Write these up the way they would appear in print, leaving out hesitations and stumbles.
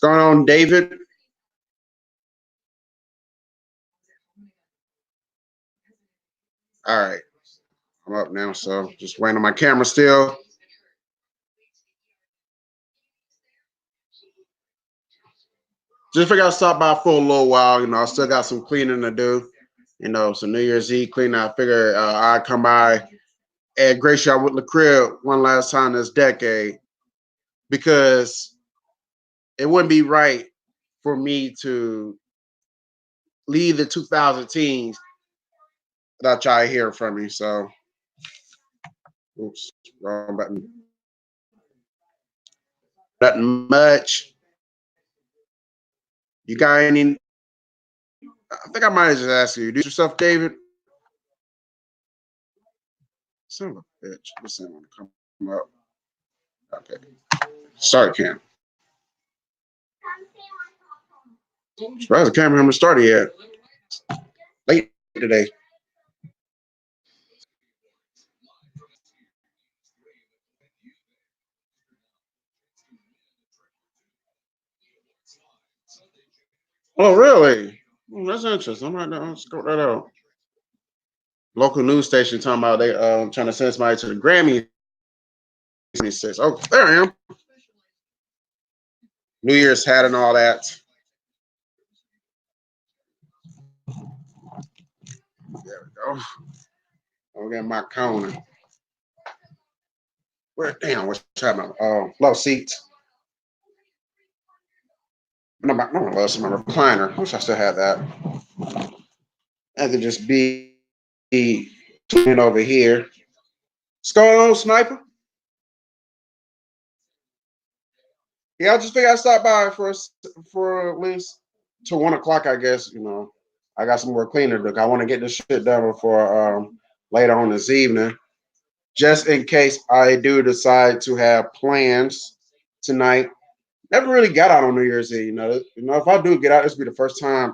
going on, David? All right, I'm up now, so just waiting on my camera still. Just figured I'd stop by for a little while. I still got some cleaning to do. Some New Year's Eve cleaning. I figured I'd come by and grace y'all with the crib one last time this decade because it wouldn't be right for me to leave the 2000 teens without y'all hearing from me. So, oops, wrong button. Nothing much. You got any? I think I might have just asked you. Do yourself, David? Son of a bitch. This ain't want to come up. Okay. Sorry, Cam. Surprised the camera haven't started yet. Late today. Oh, really? That's interesting. I'm gonna scope that out. Local news station talking about they trying to send somebody to the Grammy. Oh, there I am. New Year's hat and all that. There we go. I'll get my cone. Where damn what's happening? Love seats. No, my recliner. Wish I still had that. And to just be over here. What's going on, Sniper? Yeah, I just think I stopped by for at least till 1 o'clock. I guess I got some more cleaner to do. I want to get this shit done before later on this evening, just in case I do decide to have plans tonight. Never really got out on New Year's Eve. If I do get out, this will be the first time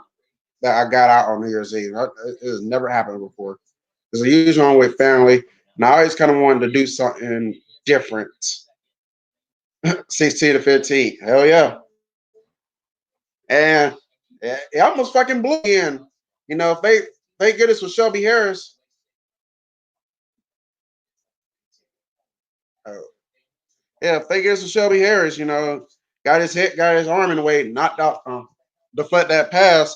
that I got out on New Year's Eve. It has never happened before. Because I usually I'm with family, and I always kind of wanted to do something different. 16 to 15. Hell yeah. And it almost fucking blew in. If they get us with Shelby Harris. Uh, yeah, if they get us with Shelby Harris, got his hit, got his arm in the way, knocked out, deflect that pass.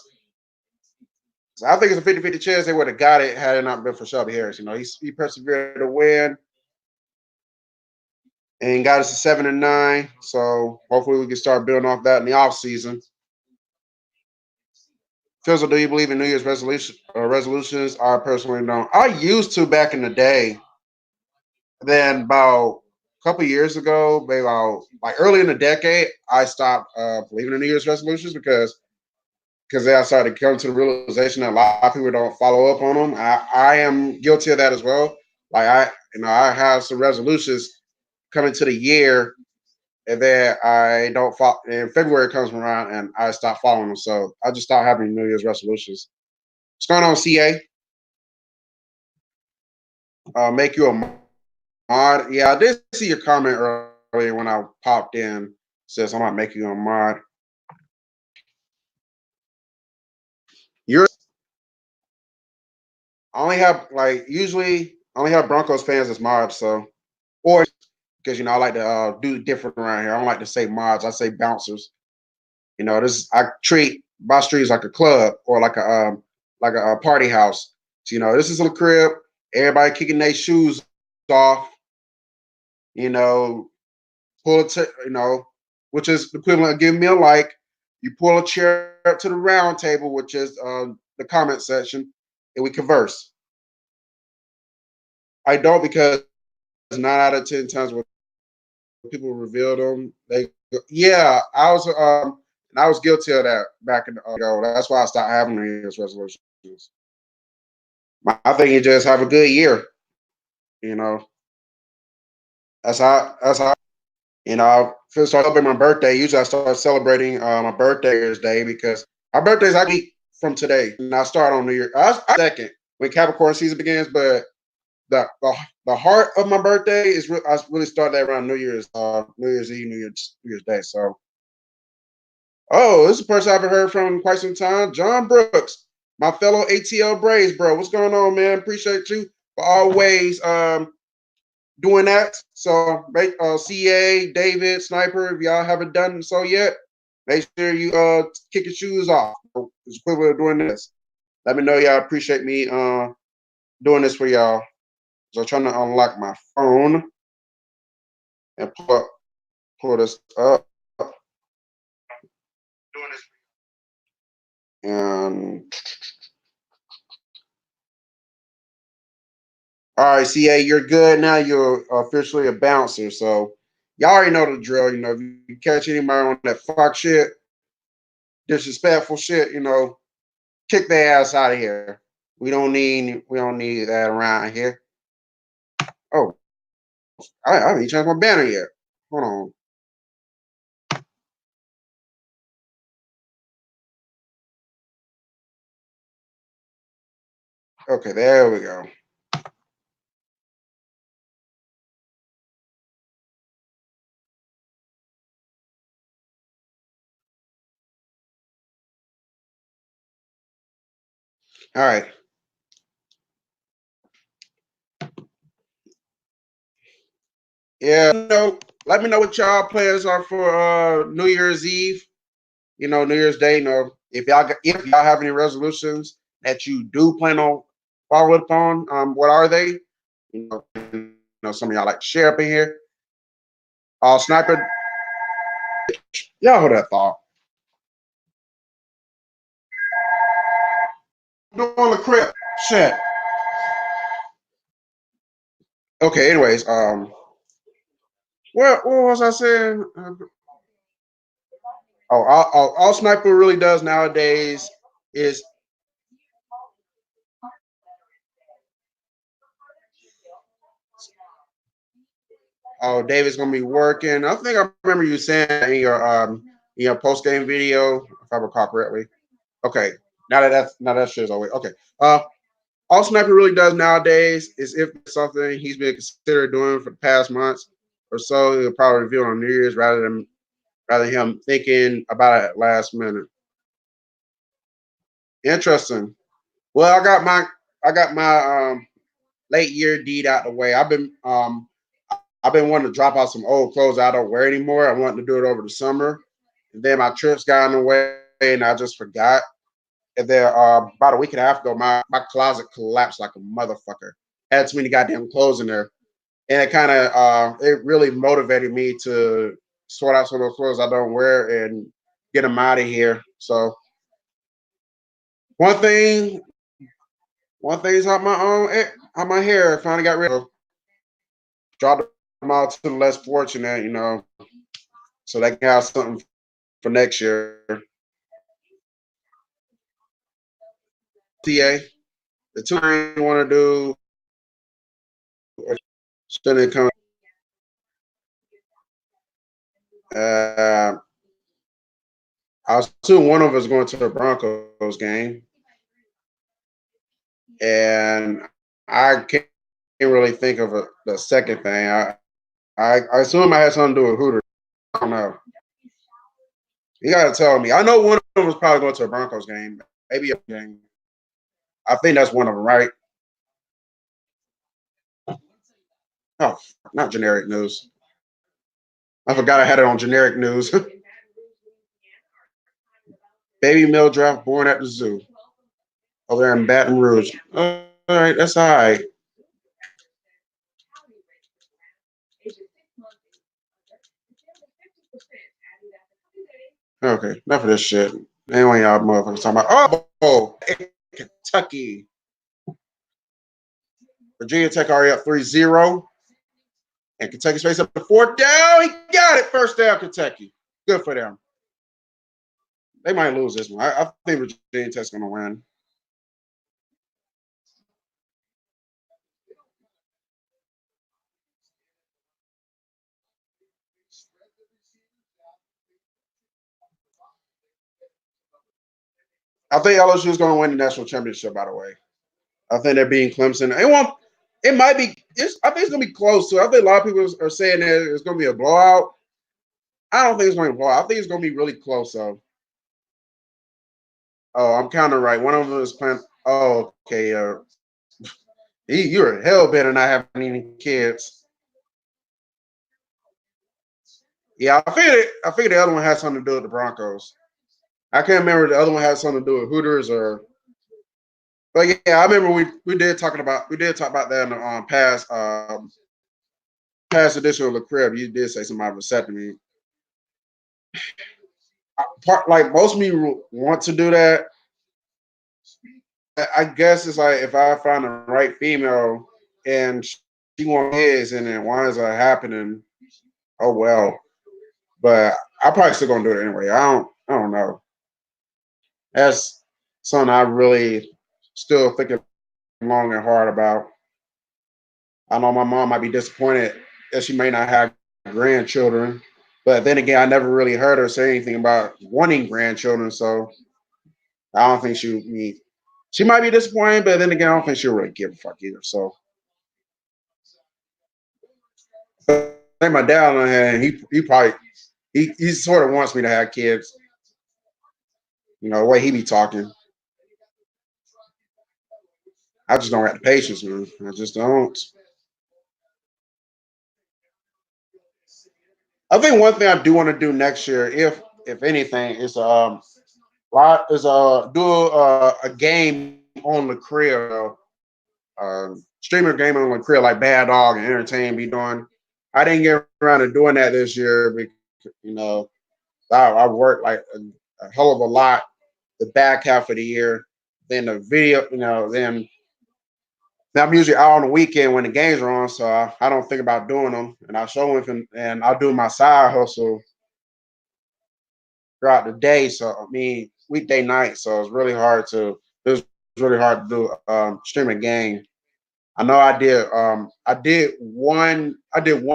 So I think it's a 50-50 chance they would have got it had it not been for Shelby Harris. He persevered to win and got us to 7-9. So hopefully we can start building off that in the offseason. Fizzle, do you believe in New Year's resolutions? I personally don't. I used to back in the day. Then about a couple years ago, maybe about like early in the decade, I stopped believing in New Year's resolutions because then I started to come to the realization that a lot of people don't follow up on them. I am guilty of that as well. Like I have some resolutions coming to the year, and then I don't follow. And February comes around, and I stop following them. So I just stopped having New Year's resolutions. What's going on, CA? Make you a mod. Yeah, I did see your comment earlier when I popped in. Says I might make you a mod. You're I only have usually I only have Broncos fans as mods, so or because I like to do different around here. I don't like to say mods. I say bouncers. This I treat my streets like a club or like a party house. So, this is a crib. Everybody kicking their shoes off. Pull which is the equivalent of giving me a like. You pull a chair up to the round table, which is the comment section, and we converse. I don't because 9 out of 10 times when people reveal them, yeah, I was guilty of that back in the ago. That's why I stopped having New Year's resolutions. My thing is just have a good year. You know, that's how I first start celebrating my birthday. Usually I start celebrating my birthday day because my birthday is actually from today. And I start on New Year. I second when Capricorn season begins, but the heart of my birthday is I really start that around New Year's Eve, New Year's Day. So Oh, this is a person I haven't heard from in quite some time. John Brooks, my fellow ATL Braves, bro. What's going on, man? Appreciate you for always doing that. So, CA, David, Sniper, if y'all haven't done so yet, make sure you kick your shoes off. It's equivalent of doing this. Let me know y'all appreciate me doing this for y'all. So I'm trying to unlock my phone and pull this up. And all right, CA, you're good now. You're officially a bouncer. So y'all already know the drill. You know, if you catch anybody on that fuck shit, disrespectful shit, kick their ass out of here. We don't need that around here. Oh, I haven't changed my banner yet. Hold on. Okay, there we go. All right. Yeah, let me know what y'all plans are for New Year's Eve. New Year's Day. If y'all have any resolutions that you do plan on following up on, what are they? Some of y'all like to share up in here. Sniper, y'all hold that thought. Doing the crib. Shit. Okay. Anyways, what was I saying? All Sniper really does nowadays is David's gonna be working. I think I remember you saying in your post game video, if I recall correctly. Okay, now that shit's over. Okay, all Sniper really does nowadays is if it's something he's been considered doing for the past months or so, he'll probably reveal on New Year's rather than him thinking about it last minute. Interesting. Well, I got my late year deed out the way. I've been wanting to drop out some old clothes I don't wear anymore. I wanted to do it over the summer, and then my trips got in the way, and I just forgot. And then about a week and a half ago, my closet collapsed like a motherfucker. Had too many goddamn clothes in there, and it really motivated me to sort out some of those clothes I don't wear and get them out of here. So one thing, one thing's out my hair. Finally got rid of. Dropped them out to the less fortunate, so they can have something for next year. TA, the two things you want to do, spending come. Uh, I assume one of us going to the Broncos game, and I can't really think of the second thing. I assume I had something to do with Hooters. I don't know. You got to tell me. I know one of us probably going to a Broncos game, maybe a game. I think that's one of them, right? Oh, not generic news. I forgot I had it on generic news. Baby male draft born at the zoo over there in Baton Rouge. All right, that's all right. Okay, enough of this shit. Anyway, y'all motherfuckers talking about, Kentucky. Virginia Tech already up 3-0. And Kentucky's face up the fourth down. He got it. First down, Kentucky. Good for them. They might lose this one. I think Virginia Tech's going to win. I think LSU is going to win the national championship, by the way. I think they're beating Clemson. It won't. It might be. I think it's going to be close, too. I think a lot of people are saying that it's going to be a blowout. I don't think it's going to be a blowout. I think it's going to be really close, though. Oh, I'm kind of right. One of them is playing. Oh, okay. You're hell bent on not having any kids. Yeah, I figured the other one had something to do with the Broncos. I can't remember the other one had something to do with Hooters or. But yeah, I remember we did talk about that in the past edition of the crib. You did say something about vasectomy. Like most people want to do that. I guess it's like if I find the right female and she wants kids and then winds up happening, oh well. But I probably still gonna do it anyway. I don't know. That's something I really still thinking long and hard about. I know my mom might be disappointed that she may not have grandchildren, but then again, I never really heard her say anything about wanting grandchildren, so I don't think she would be. She might be disappointed, but then again, I don't think she'll really give a fuck either. So I think my dad on the hand, he probably he sort of wants me to have kids. The way he be talking, I just don't have the patience, man. I just don't. I think one thing I do want to do next year, if anything, is do a game on the crib, streamer game on the crib like Bad Dog and Entertain be doing. I didn't get around to doing that this year because I worked like a hell of a lot the back half of the year. Then the video, then I'm usually out on the weekend when the games are on, so I don't think about doing them. And I show them and I'll do my side hustle throughout the day. So I mean weekday night. So it was really hard to do stream a game. I know I did one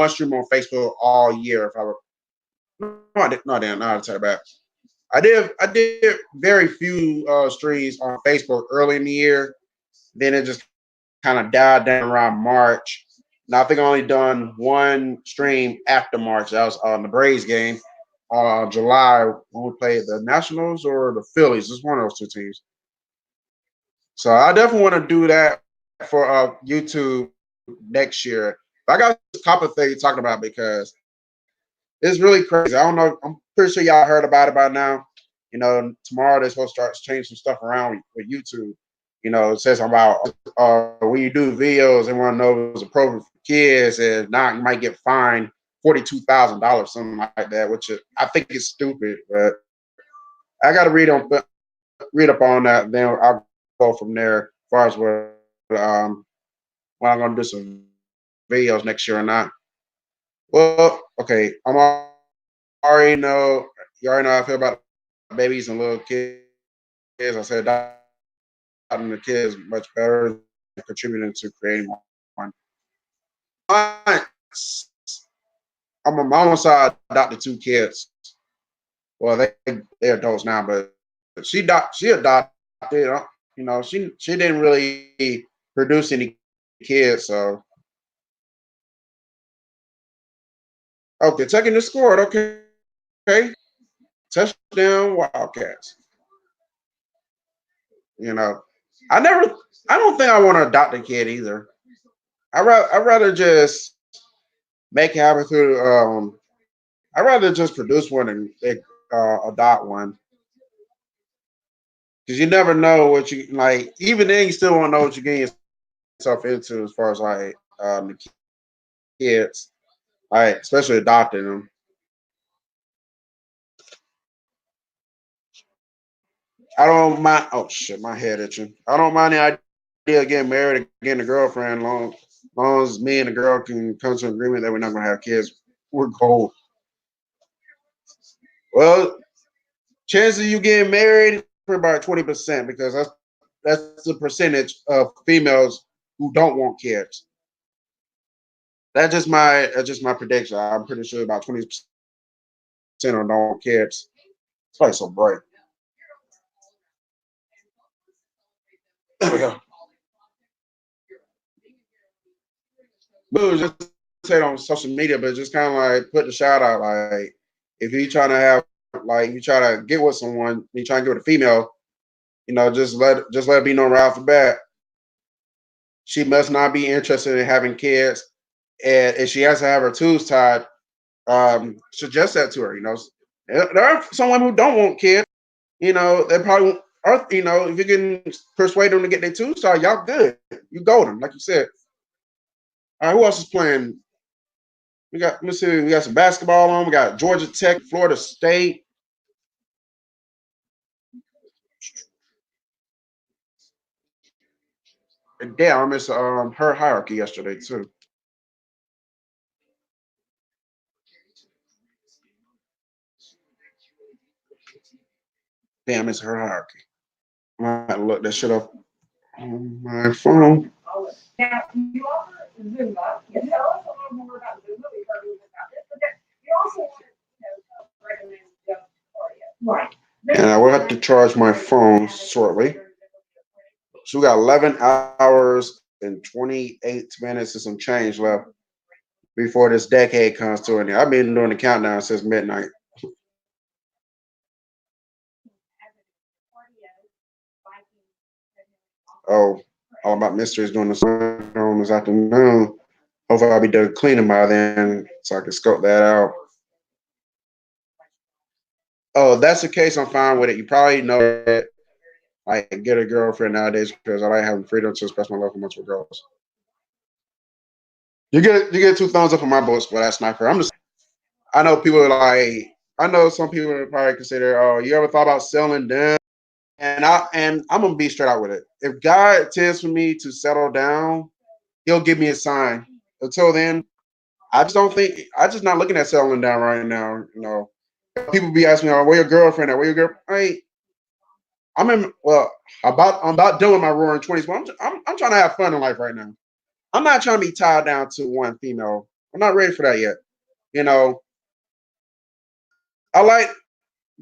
stream on Facebook all year. If I were no, I did no damn, no, I'll tell you about. I did very few streams on Facebook early in the year. Then it just kind of died down around March. Now I think I only done one stream after March. That was on the Braves game, July when we played the Nationals or the Phillies. It's one of those two teams. So I definitely want to do that for YouTube next year. But I got this couple of things talking about because it's really crazy. I don't know. I'm pretty sure y'all heard about it by now. Tomorrow they're supposed to start changing some stuff around with YouTube. It says about when you do videos, they want to know if it's appropriate for kids, and now you might get fined $42,000, something like that, which I think is stupid. But I got to read up on that. Then I'll go from there as far as when I'm gonna do some videos next year or not. Well, okay, already know you already know how I feel about babies and little kids. I said adopting the kids much better than contributing to creating one. On my mom's side, I adopted two kids. Well, they're adults now, but she adopted. She didn't really produce any kids, so okay, taking the score. Okay, okay, touchdown Wildcats. You know, I never. I don't think I want to adopt a kid either. I rather just make it happen through. I rather just produce one and adopt one because you never know what you like. Even then, you still won't know what you're getting yourself into as far as like the kids, like especially adopting them. I don't mind. Oh shit, my head itching. I don't mind the idea of getting married and getting a girlfriend, long as me and the girl can come to an agreement that we're not gonna have kids. We're cold. Well, chances of you getting married for about 20% because that's the percentage of females who don't want kids. That's just my prediction. I'm pretty sure about 20% don't want kids. It's like so bright. There we go. But it was just said on social media, but just kind of like put the shout out like if you trying to have like you try to get with someone, you try to get with a female, Just let it be known right off the bat. She must not be interested in having kids, and if she has to have her tubes tied, suggest that to her. There are some women who don't want kids. They probably won't, or if you can persuade them to get their tubes tied, y'all good. You golden, like you said. All right, who else is playing? Let me see, we got some basketball on. We got Georgia Tech, Florida State. And damn, I missed her hierarchy yesterday too. Damn, it's her hierarchy. I might look that shit up on my phone. And I will have to charge my phone shortly. So we got 11 hours and 28 minutes and some change left before this decade comes to an end. I've been doing the countdown since midnight. Oh, All About Mysteries doing the song this afternoon. Hopefully, I'll be done cleaning by then so I can scope that out. Oh, if that's the case, I'm fine with it. You probably know that I get a girlfriend nowadays because I like having freedom to express my love for multiple girls. You get two thumbs up on my books, but that's not fair. I know people are like I know some people would probably consider, oh, you ever thought about selling down? And I'm gonna be straight out with it. If God intends for me to settle down, He'll give me a sign. Until then, I just don't think I just not looking at settling down right now. People be asking me, oh, where your girlfriend at? Where your girl? I'm in. Well, I'm about done with my roaring 20s, but I'm trying to have fun in life right now. I'm not trying to be tied down to one female. I'm not ready for that yet. You know, I like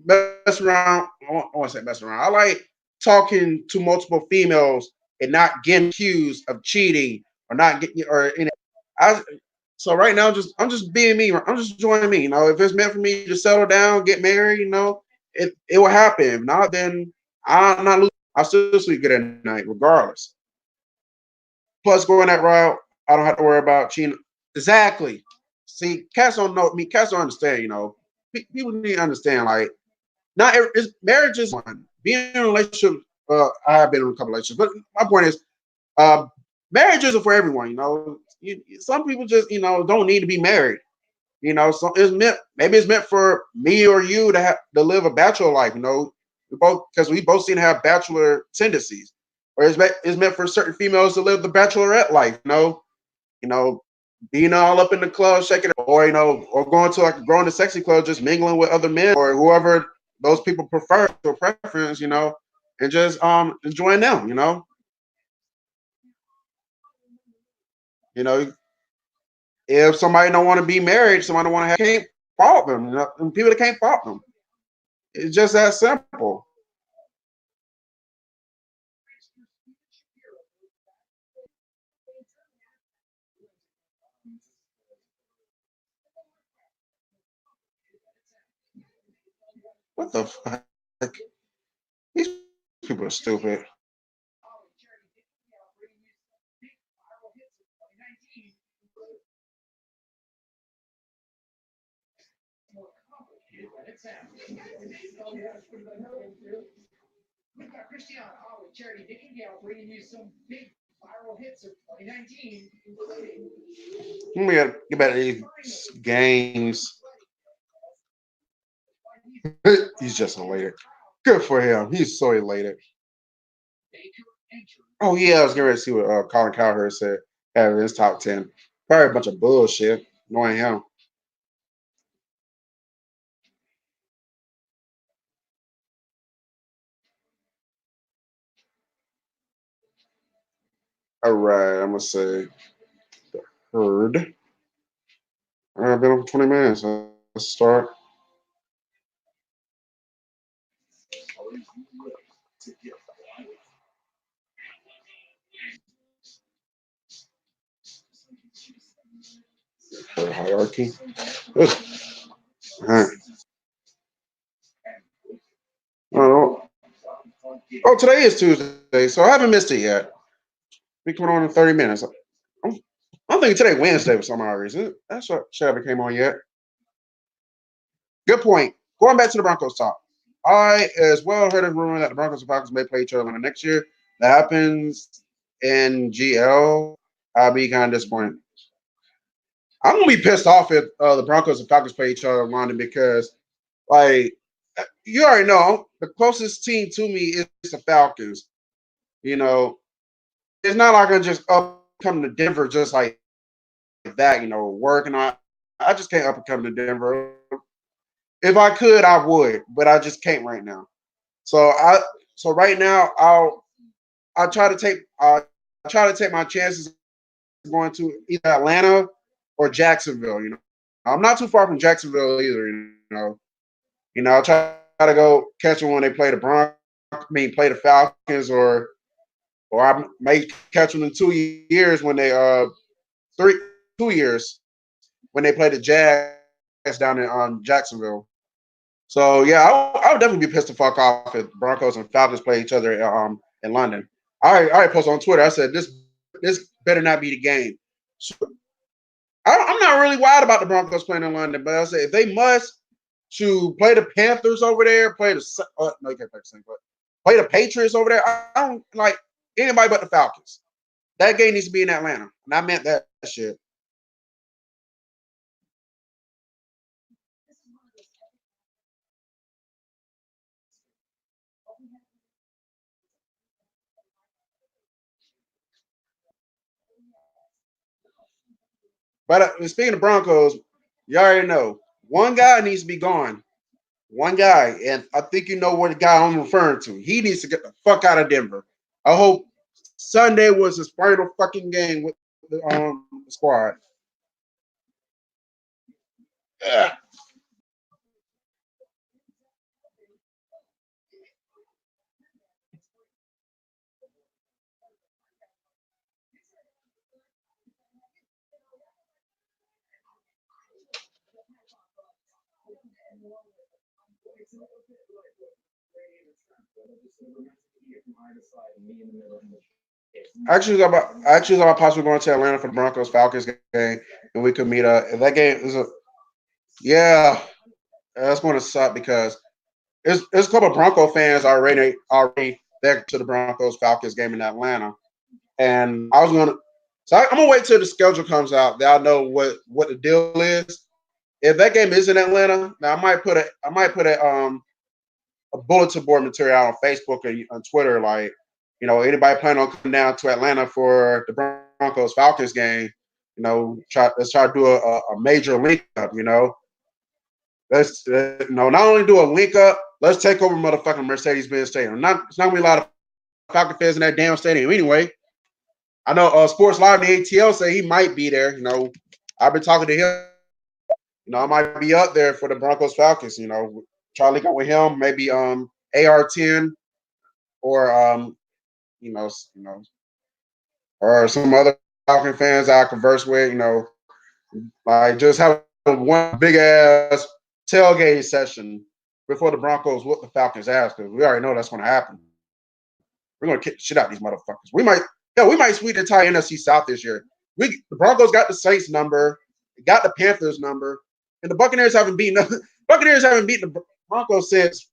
mess around. I want to say mess around. I like talking to multiple females and not getting accused of cheating or not getting or you know. I so right now I'm just being me. I'm just enjoying me. If it's meant for me to settle down, get married, it will happen. If not, then I'm not losing. I'll still sleep good at night, regardless. Plus, going that route, I don't have to worry about cheating. Exactly. See, cats don't know me. Cats don't understand. People need to understand. Like, not marriage is one. Being in a relationship, I have been in a couple relationships, but my point is, uh, marriage isn't for everyone. Some people just don't need to be married. So maybe it's meant for me or you to live a bachelor life. We both seem to have bachelor tendencies, or it's meant for certain females to live the bachelorette life. You know, being all up in the club, shaking, or going to like growing the sexy club, just mingling with other men or whoever those people prefer or preference, and just enjoying them. You know, if somebody don't want to be married, somebody don't want to have, can't fault them. And people that can't fault them. It's just that simple. What the fuck? These people are stupid. Let me get back to these games. He's just elated. Good for him. He's so elated. Oh yeah, I was getting ready to see what Colin Cowherd said. Having his top 10. Probably a bunch of bullshit. Knowing him. All right, I'm gonna say Herd. I've been on 20 minutes. Let's start. Hierarchy. Ugh. All right. Oh, Oh, today is Tuesday, so I haven't missed it yet. We coming on in 30 minutes. I'm thinking today Wednesday for some odd reason. That's what shit haven't came on yet. Good point. Going back to the Broncos talk. I as well heard a rumor that the Broncos and Falcons may play each other next year. That happens in GL. I'll be kind of disappointed. I'm gonna be pissed off if the Broncos and Falcons play each other in London because, like, you already know the closest team to me is the Falcons. You know, it's not like I can just up come to Denver just like that. Working on. I just can't up and come to Denver. If I could, I would, but I just can't right now. So right now I try to take my chances going to either Atlanta or Jacksonville. I'm not too far from Jacksonville either. I try to go catch them when they play the play the Falcons, or I may catch them in 2 years when they 2 years when they play the Jags down in Jacksonville. So yeah, I would definitely be pissed the fuck off if Broncos and Falcons play each other in London. I posted on Twitter. I said this better not be the game. So, I'm not really wild about the Broncos playing in London, but I said if they must to play the Panthers over there, play the no, you can't play the same, but play the Patriots over there. I don't like anybody but the Falcons. That game needs to be in Atlanta, and I meant that shit. But speaking of Broncos, you already know one guy needs to be gone. One guy, and I think you know what the guy I'm referring to. He needs to get the fuck out of Denver. I hope Sunday was his final fucking game with the squad. Ugh. Actually about possibly going to Atlanta for the Broncos Falcons game, and we could meet up. If that game is a yeah, that's going to suck because it's a couple of Bronco fans already there to the Broncos Falcons game in Atlanta, and I was gonna. So I'm gonna wait till the schedule comes out. That I know what the deal is. If that game is in Atlanta, now I might put a bulletin board material on Facebook or on Twitter, like, anybody planning on coming down to Atlanta for the Broncos Falcons game, let's try to do a major link up, Let's not only do a link up, let's take over motherfucking Mercedes-Benz Stadium. It's not gonna be a lot of Falcon fans in that damn stadium anyway. I know Sports Live and the ATL say he might be there. I've been talking to him. I might be up there for the Broncos Falcons. Charlie got with him, maybe AR10 or or some other Falcon fans I converse with. Like just have one big ass tailgate session before the Broncos whoop the Falcons ass because we already know that's going to happen. We're going to kick the shit out of these motherfuckers. We might sweep the entire NFC South this year. The Broncos got the Saints number, got the Panthers number, and the Buccaneers haven't beaten the Broncos since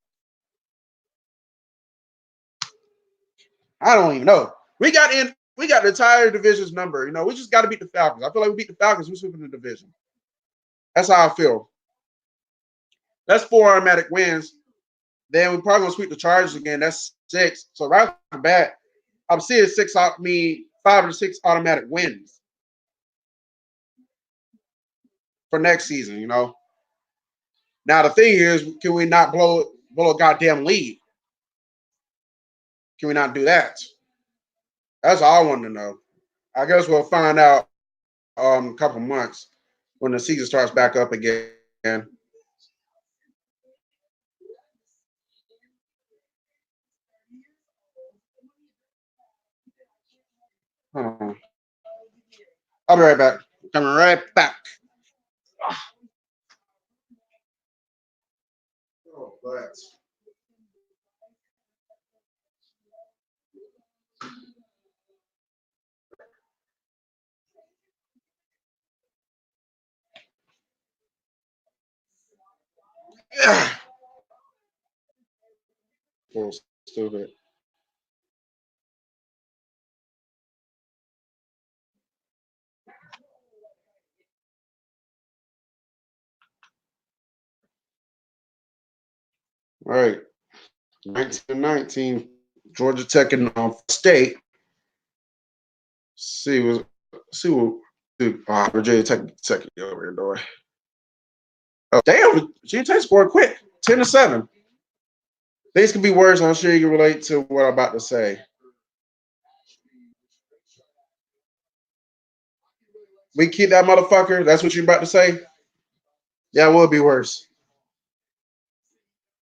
I don't even know. We got the entire division's number. We just got to beat the Falcons. I feel like we beat the Falcons, we're sweeping the division. That's how I feel. That's 4 automatic wins. Then we're probably gonna sweep the Chargers again. That's 6. So right off the bat, I'm seeing 5 to 6 automatic wins for next season. Now the thing is, can we not blow a goddamn lead? Can we not do that? That's all I want to know. I guess we'll find out a couple months when the season starts back up again. Hold on. I'll be right back. Coming right back. Oh, Oh, stupid. All right. 1919. Georgia Tech and State. See what Virginia Tech over here doing. Oh damn, Virginia Tech scored quick. 10-7. Things could be worse. I'm sure you can relate to what I'm about to say. We keep that motherfucker. That's what you're about to say? Yeah, it will be worse.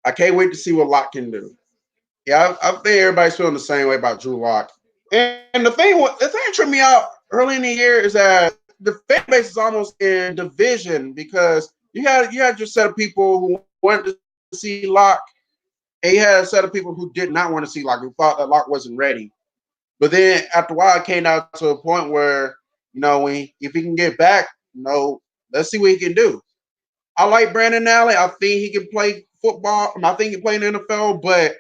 I can't wait to see what Locke can do. Yeah, I think everybody's feeling the same way about Drew Lock. And the thing that tripped me out early in the year is that the fan base is almost in division because you had your set of people who wanted to see Locke, and you had a set of people who did not want to see Locke, who thought that Locke wasn't ready. But then after a while, it came down to a point where if he can get back, let's see what he can do. I like Brandon Allen. I think he can play football. I think he can play in the NFL, but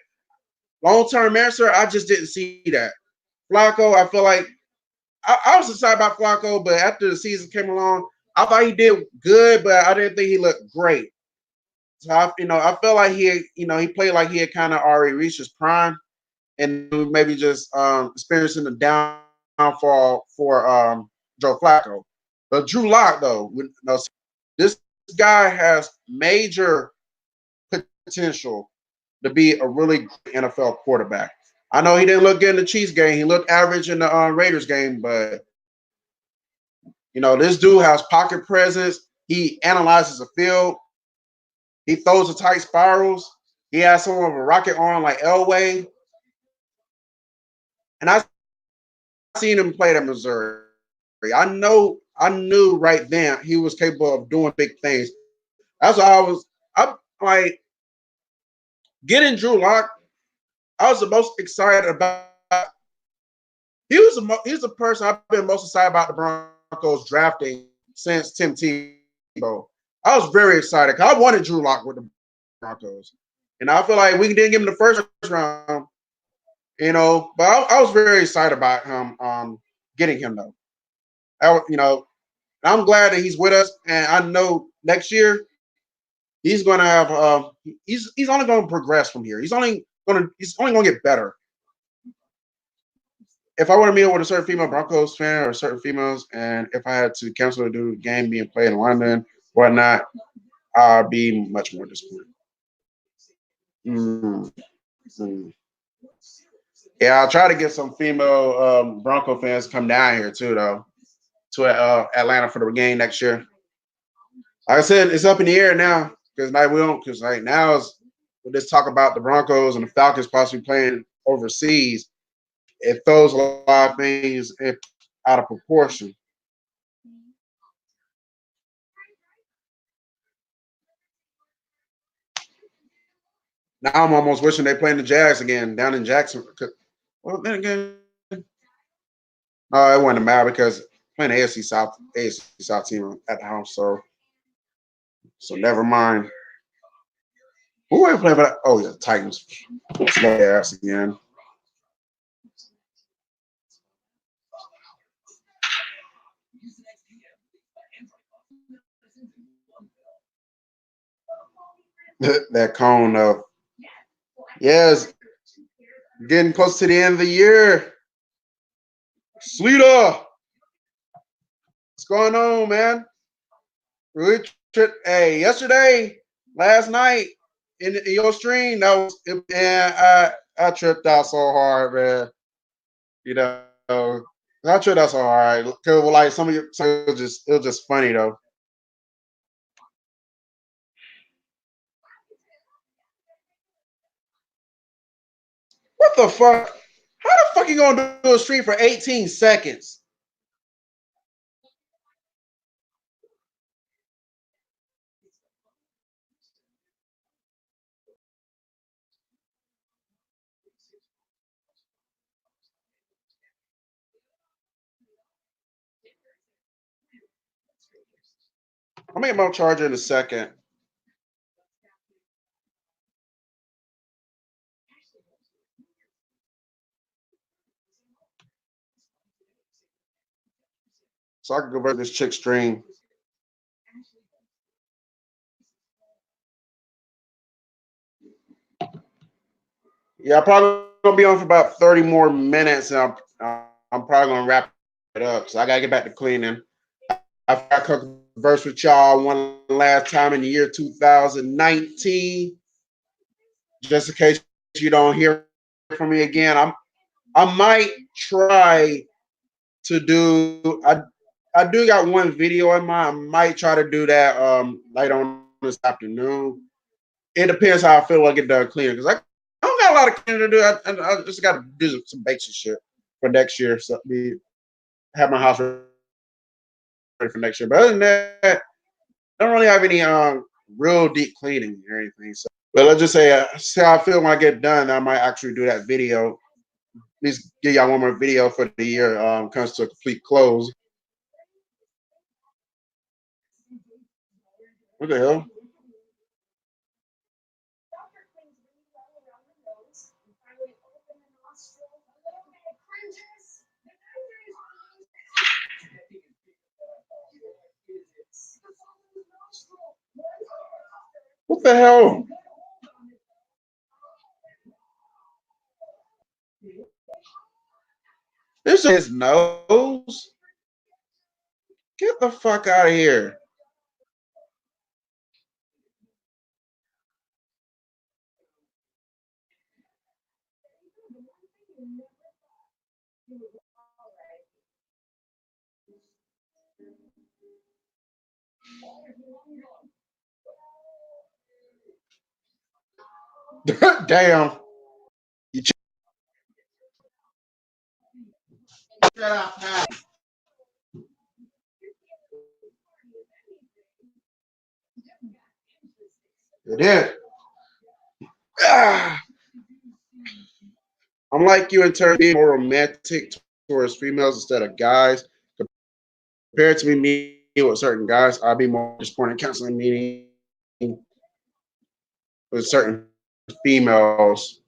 long-term answer, I just didn't see that. Flacco, I feel like I was excited about Flacco, but after the season came along, I thought he did good, but I didn't think he looked great. So I felt like he played like he had kind of already reached his prime, and maybe just experiencing the downfall for Joe Flacco. But Drew Lock, though, this guy has major potential to be a really great NFL quarterback. I know he didn't look good in the Chiefs game. He looked average in the Raiders game, but this dude has pocket presence. He analyzes the field. He throws the tight spirals. He has someone with a rocket arm like Elway. And I seen him play at Missouri. I knew right then he was capable of doing big things. That's why I'm like getting Drew Lock. I was the most excited about. He was the person I've been most excited about the Broncos drafting since Tim Tebow. I was very excited because I wanted Drew Lock with the Broncos, and I feel like we didn't give him the first round, But I was very excited about him getting him though. I'm glad that he's with us, and I know next year he's going to have he's only going to progress from here. He's only going to get better. If I were to meet with a certain female Broncos fan or certain females, and if I had to cancel the game being played in London, whatnot, I'd be much more disappointed. Mm, mm. Yeah, I'll try to get some female Bronco fans to come down here too, though, to Atlanta for the game next year. Like I said, it's up in the air now because right now is with this talk about the Broncos and the Falcons possibly playing overseas. It throws a lot of things out of proportion. Now I'm almost wishing they playing the Jags again down in Jackson. Well, then again, it wouldn't matter because playing the AFC South team at the house. So never mind. Who are we playing for that? Oh yeah, Titans. Slow their ass again. That cone of yes, getting close to the end of the year. Sleeter, what's going on, man? Richard, hey, last night in your stream, and I tripped out so hard, man. You know, I tripped out so hard because like it was just funny though. What the fuck? How the fuck you gonna do a stream for 18 seconds? I'm gonna get my charger in a second. so I can convert this chick stream. Yeah, I'm probably gonna be on for about 30 more minutes, and I'm probably gonna wrap it up. So I gotta get back to cleaning. I converse with y'all one last time in the year 2019, just in case you don't hear from me again. I might try to do. I do got one video in mind. I might try to do that later on this afternoon. It depends how I feel when I get done cleaning because I don't got a lot of cleaning to do. I just got to do some basic shit for next year. So have my house ready for next year. But other than that, I don't really have any real deep cleaning or anything. So, but let's just say see how I feel when I get done. I might actually do that video. At least give y'all one more video for the year comes to a complete close. What the hell? What the hell? This is his nose. Get the fuck out of here. Damn. You that out now. It is. Ah, I'm like you in terms of being more romantic towards females instead of guys. Compared to me meeting with certain guys, I'd be more disappointed canceling meeting with certain females.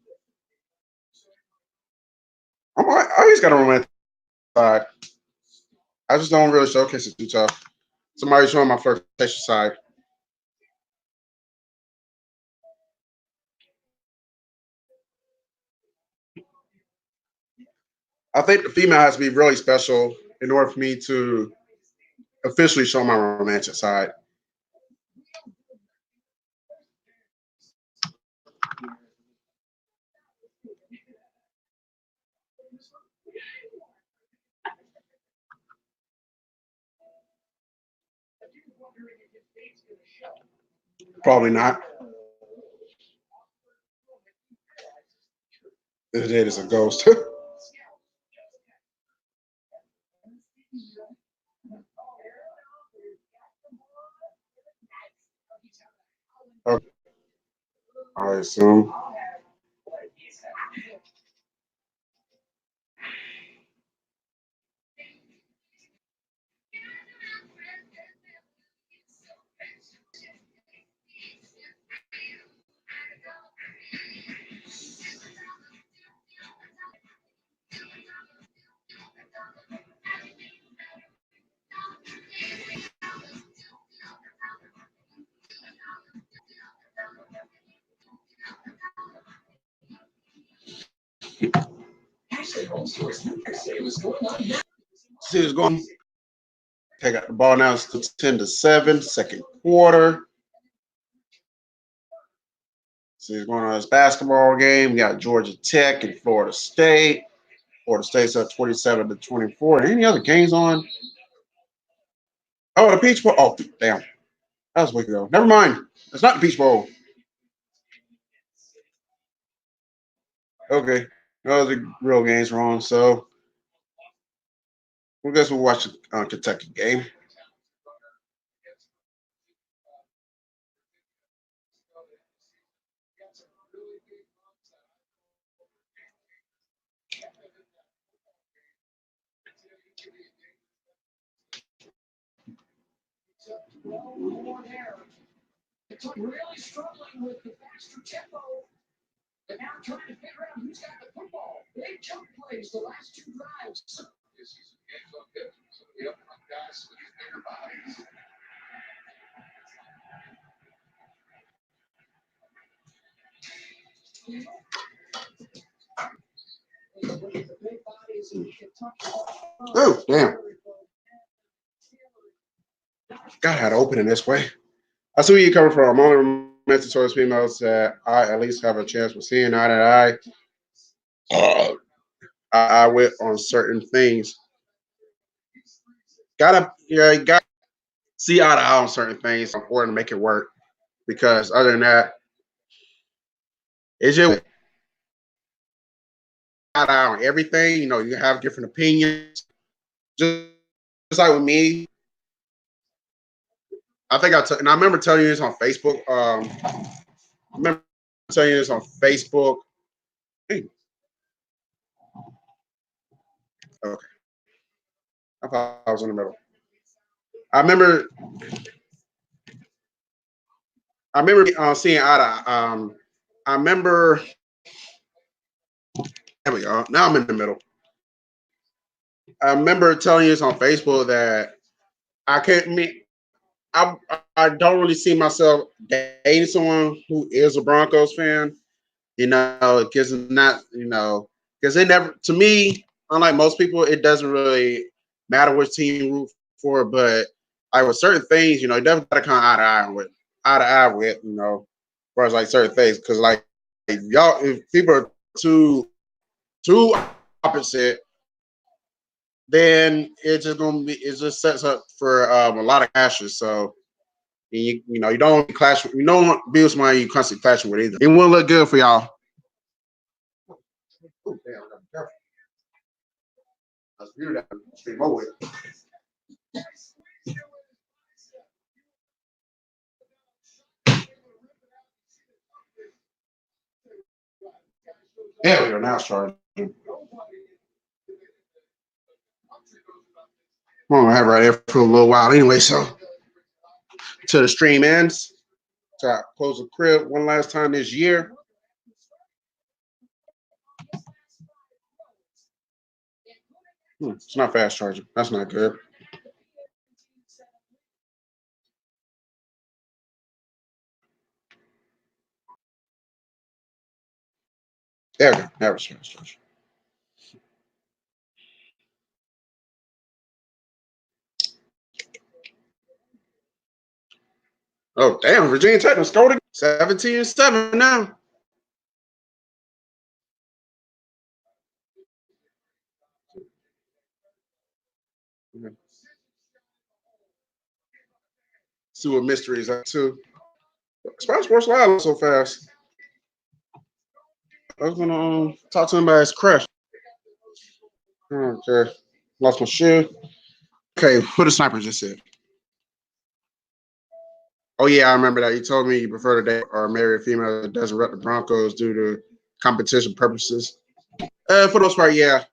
I always got a romantic side. I just don't really showcase it too tough. Somebody's showing my flirtatious side. I think the female has to be really special in order for me to officially show my romantic side. Probably not. If it is a ghost. Okay, I assume. See what's going. Take out the ball now. It's 10-7, second quarter. See what's going on in this basketball game. We got Georgia Tech and Florida State. Florida State's up 27-24. Any other games on? Oh, the Peach Bowl. Oh, damn. That was a week ago. Never mind. It's not the Peach Bowl. Okay. No, the real games wrong. So I guess we'll watch the Kentucky game. Oh, damn. God, I had to open it this way. I see where you're coming from. I'm only romantic towards females that I at least have a chance with seeing eye to eye. I with on certain things. Gotta, yeah, you gotta see eye to eye on certain things. It's important to make it work because other than that, it's just eye to eye on everything. You know, you have different opinions. Just like with me, I think and I remember telling you this on Facebook. I remember telling you this on Facebook. Hey, okay, I thought I was in the middle. I remember, seeing eye to. I remember. There we go. Now I'm in the middle. I remember telling you this on Facebook that I can't meet. I I don't really see myself dating someone who is a Broncos fan. You know, because not because they never to me, unlike most people, it doesn't really matter which team you root for, but like with certain things, you definitely gotta kind of eye to eye with, as far as like certain things, because like y'all, if people are too opposite, then it's just gonna be it just sets up for a lot of clashes. So you don't clash, you don't want to be with somebody you constantly clashing with either. It won't look good for y'all. Oh, damn, I gotta be careful. That's beautiful. Stream over it. There we go. Now it's charging. I'm gonna have it right there for a little while anyway. So till the stream ends, so I close the crib one last time this year. It's not fast charging. That's not good. There we go. That was fast charging. Oh damn! Virginia Tech scored again. 17-7 now. See what mysteries are too. Spanish Sports Live so fast. I was gonna talk to him about his crush. Okay, lost my shoe. Okay, who the sniper just said? Oh yeah, I remember that. You told me you prefer to date or marry a female that doesn't rep the Broncos due to competition purposes. For the most part, yeah.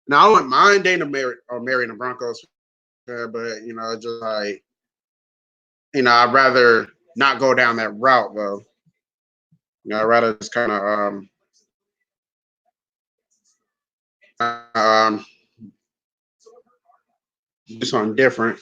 Now I wouldn't mind dating a marrying a Broncos, but just like I'd rather not go down that route though. I'd rather just kind of um do something different.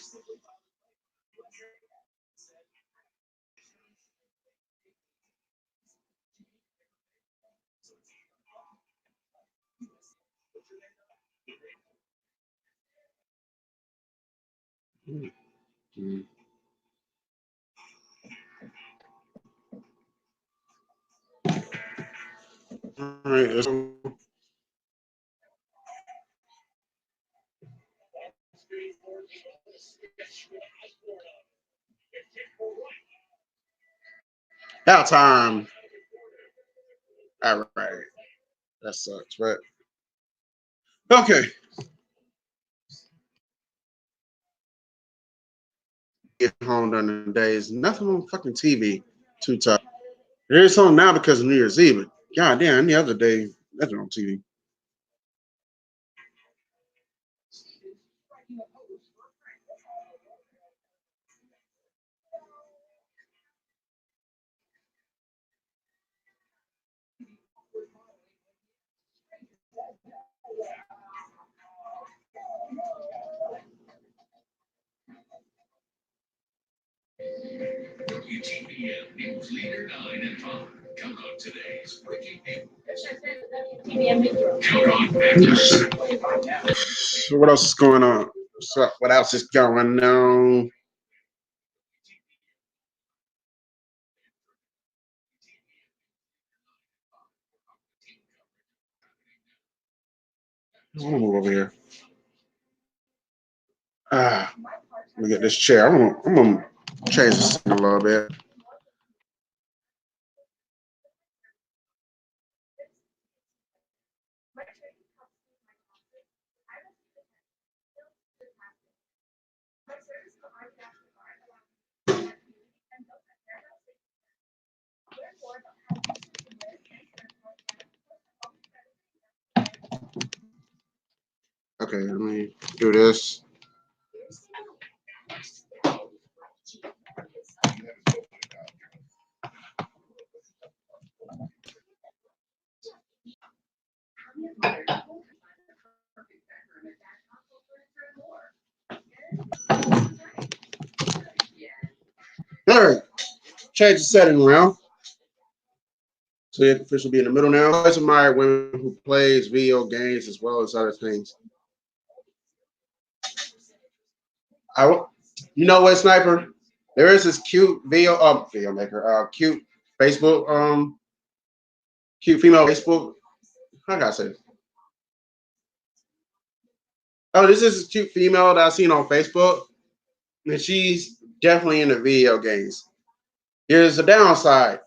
Mm-hmm. All right, that time. All right, that sucks, but okay. Get home during the days. Nothing on fucking TV. Too tough. There is something now because of New Year's Eve. God damn, any other day, nothing on TV. So what else is going on? So what else is going on? I'm gonna move over here. Ah, let me get this chair. I'm gonna change this a little bit. Okay, let me do this. All right, change the setting around. So you can officially be in the middle now. I admire women who plays video games as well as other things. I, you know what, Sniper? There is this cute video maker, cute Facebook, cute female Facebook. How can I say? Oh, this is a cute female that I seen on Facebook, and she's definitely into video games. Here's the downside: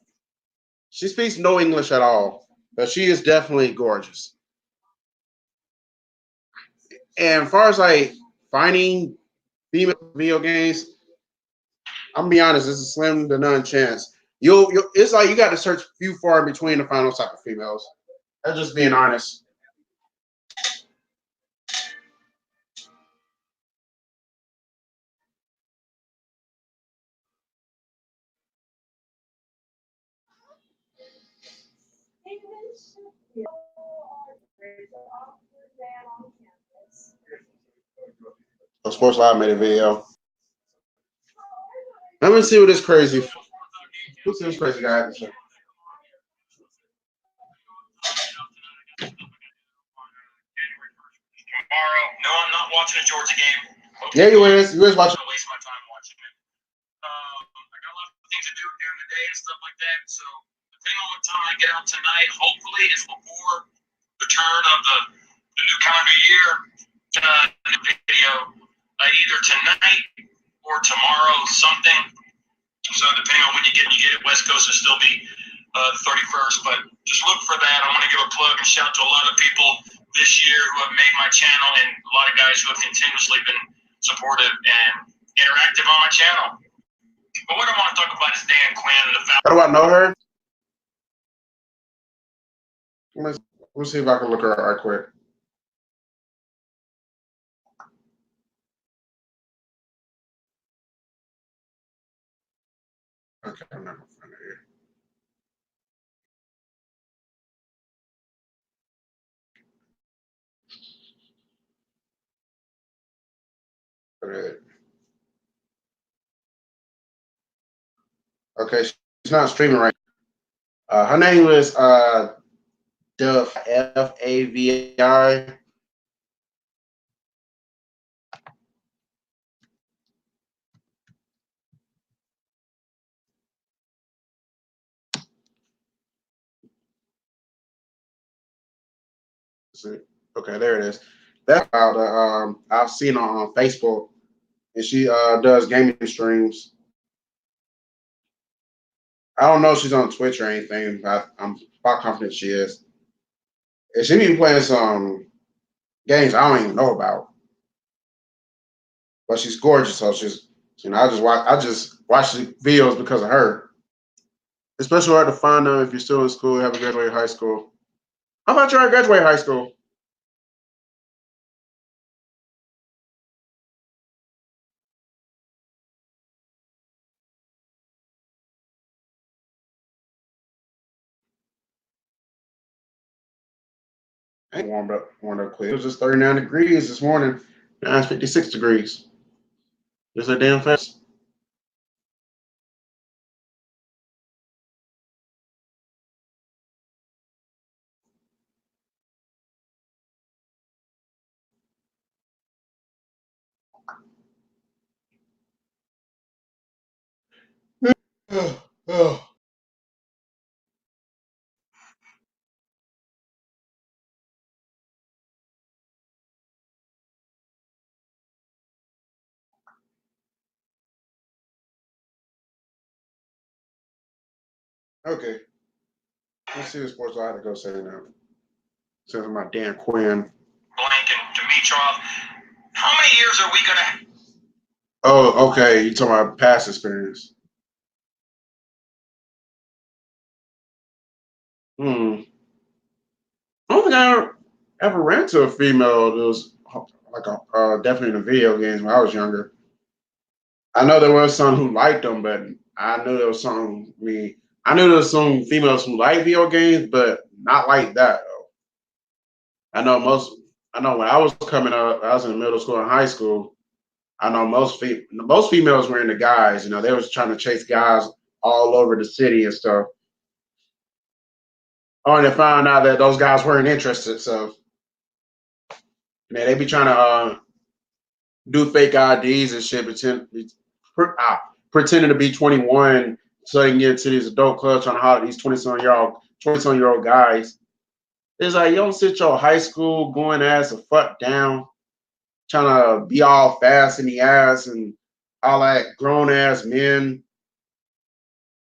she speaks no English at all, but she is definitely gorgeous. And as far as like finding female video games, I'm gonna be honest, it's a slim to none chance. You'll it's like you got to search few far in between to find those type of females. That's just being honest. So Sports Live made a video. Let me see what this crazy. Who's this crazy guy? Has to say? Tomorrow. No, I'm not watching a Georgia game. Yeah, you is. You is watching. I'm gonna waste my time watching it. I got a lot of things to do during the day and stuff like that. So depending on what time I get out tonight, hopefully it's before the turn of the new calendar year. New video either tonight or tomorrow, something. So depending on when you get it, West Coast will still be the 31st. But just look for that. I want to give a plug and shout to a lot of people this year who have made my channel and a lot of guys who have continuously been supportive and interactive on my channel. But what I want to talk about is Dan Quinn and the How do I know her? Let's see if I can look her up right quick. Okay, I'm not gonna find it here. Okay. Okay, she's not streaming right. Her name was Duff Favi. Okay, there it is. That's about I've seen her on Facebook, and she does gaming streams. I don't know if she's on Twitch or anything, but I'm about confident she is. And she be playing some games I don't even know about, but she's gorgeous. So she's, I just watch the videos because of her. Especially hard to find out if you're still in school, haven't graduated high school. How about you already graduated high school? I ain't warmed up quick. It was just 39 degrees this morning. Now it's 56 degrees. Just a damn fast. Oh. Okay. Let's see what sports I had to go say now. Since my Dan Quinn. Blank and Dimitrov. How many years are we gonna? Oh, okay. You talking about past experience? Hmm. I don't think I ever ran to a female that was like definitely in the video games when I was younger. I know there was some who liked them, but I knew there was some. I knew there was some females who like video games, but not like that though. I know most. I know when I was coming up, I was in middle school and high school. I know most females were into guys. You know, they was trying to chase guys all over the city and stuff. Only to find out that those guys weren't interested. So, man, they be trying to do fake IDs and shit, pretending to be 21 so they can get to these adult clubs trying to holler at these 20-some-year-old guys. It's like you don't sit your high school going ass a fuck down, trying to be all fast in the ass and all that grown ass men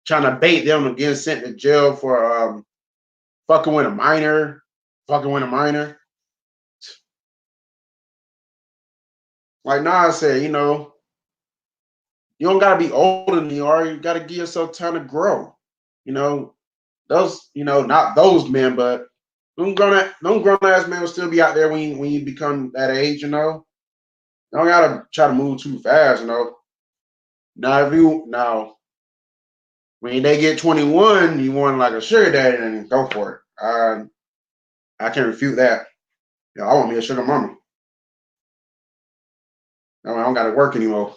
trying to bait them to get sent to jail for fucking with a minor, fucking with a minor. Like Nas said, you don't gotta be older than you are. You gotta give yourself time to grow. You know, not those men, but them grown ass men will still be out there when you become that age. You don't gotta try to move too fast. Now when they get 21, you want like a sugar daddy, then go for it. I can refute that. I want me a sugar mama. I don't gotta work anymore.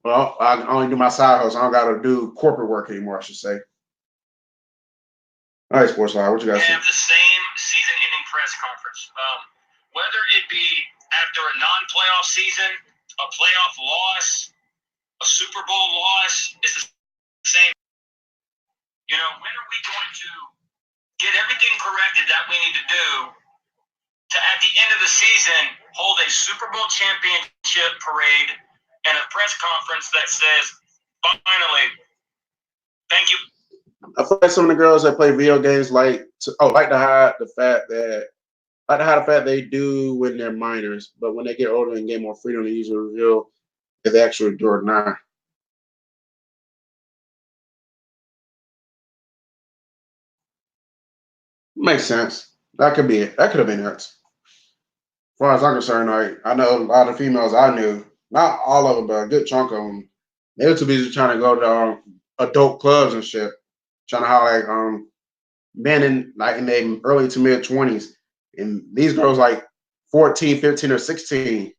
Well, I only do my side hustle. I don't gotta do corporate work anymore. I should say. All right, Sports Live, what you guys have the same season-ending press conference. Whether it be after a non-playoff season, a playoff loss, a Super Bowl loss, it's the same. When are we going to get everything corrected that we need to do to, at the end of the season, hold a Super Bowl championship parade and a press conference that says, finally, thank you. I feel like some of the girls that play video games like to hide the fact they do when they're minors, but when they get older and get more freedom, they usually reveal if they actually do or not. Makes sense. That could be it. That could have been it. As far as I'm concerned, I know a lot of females I knew, not all of them, but a good chunk of them, they were too busy trying to go to adult clubs and shit, trying to have men in their early to mid 20s, and these girls like 14, 15, or 16. Atlanta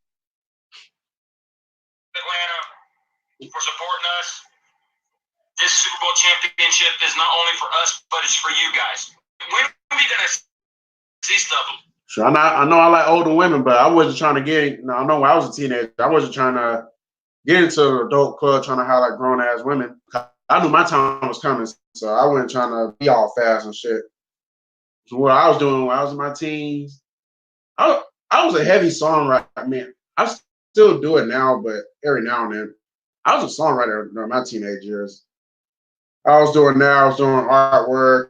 for supporting us. This Super Bowl championship is not only for us, but it's for you guys. When are we gonna see stuff? Sure, I know I like older women, but I wasn't trying to get. I know when I was a teenager, I wasn't trying to get into an adult club trying to highlight grown ass women. I knew my time was coming, so I wasn't trying to be all fast and shit. So what I was doing when I was in my teens, I was a heavy songwriter. I mean, I still do it now, but every now and then, I was a songwriter during my teenage years. I was doing artwork.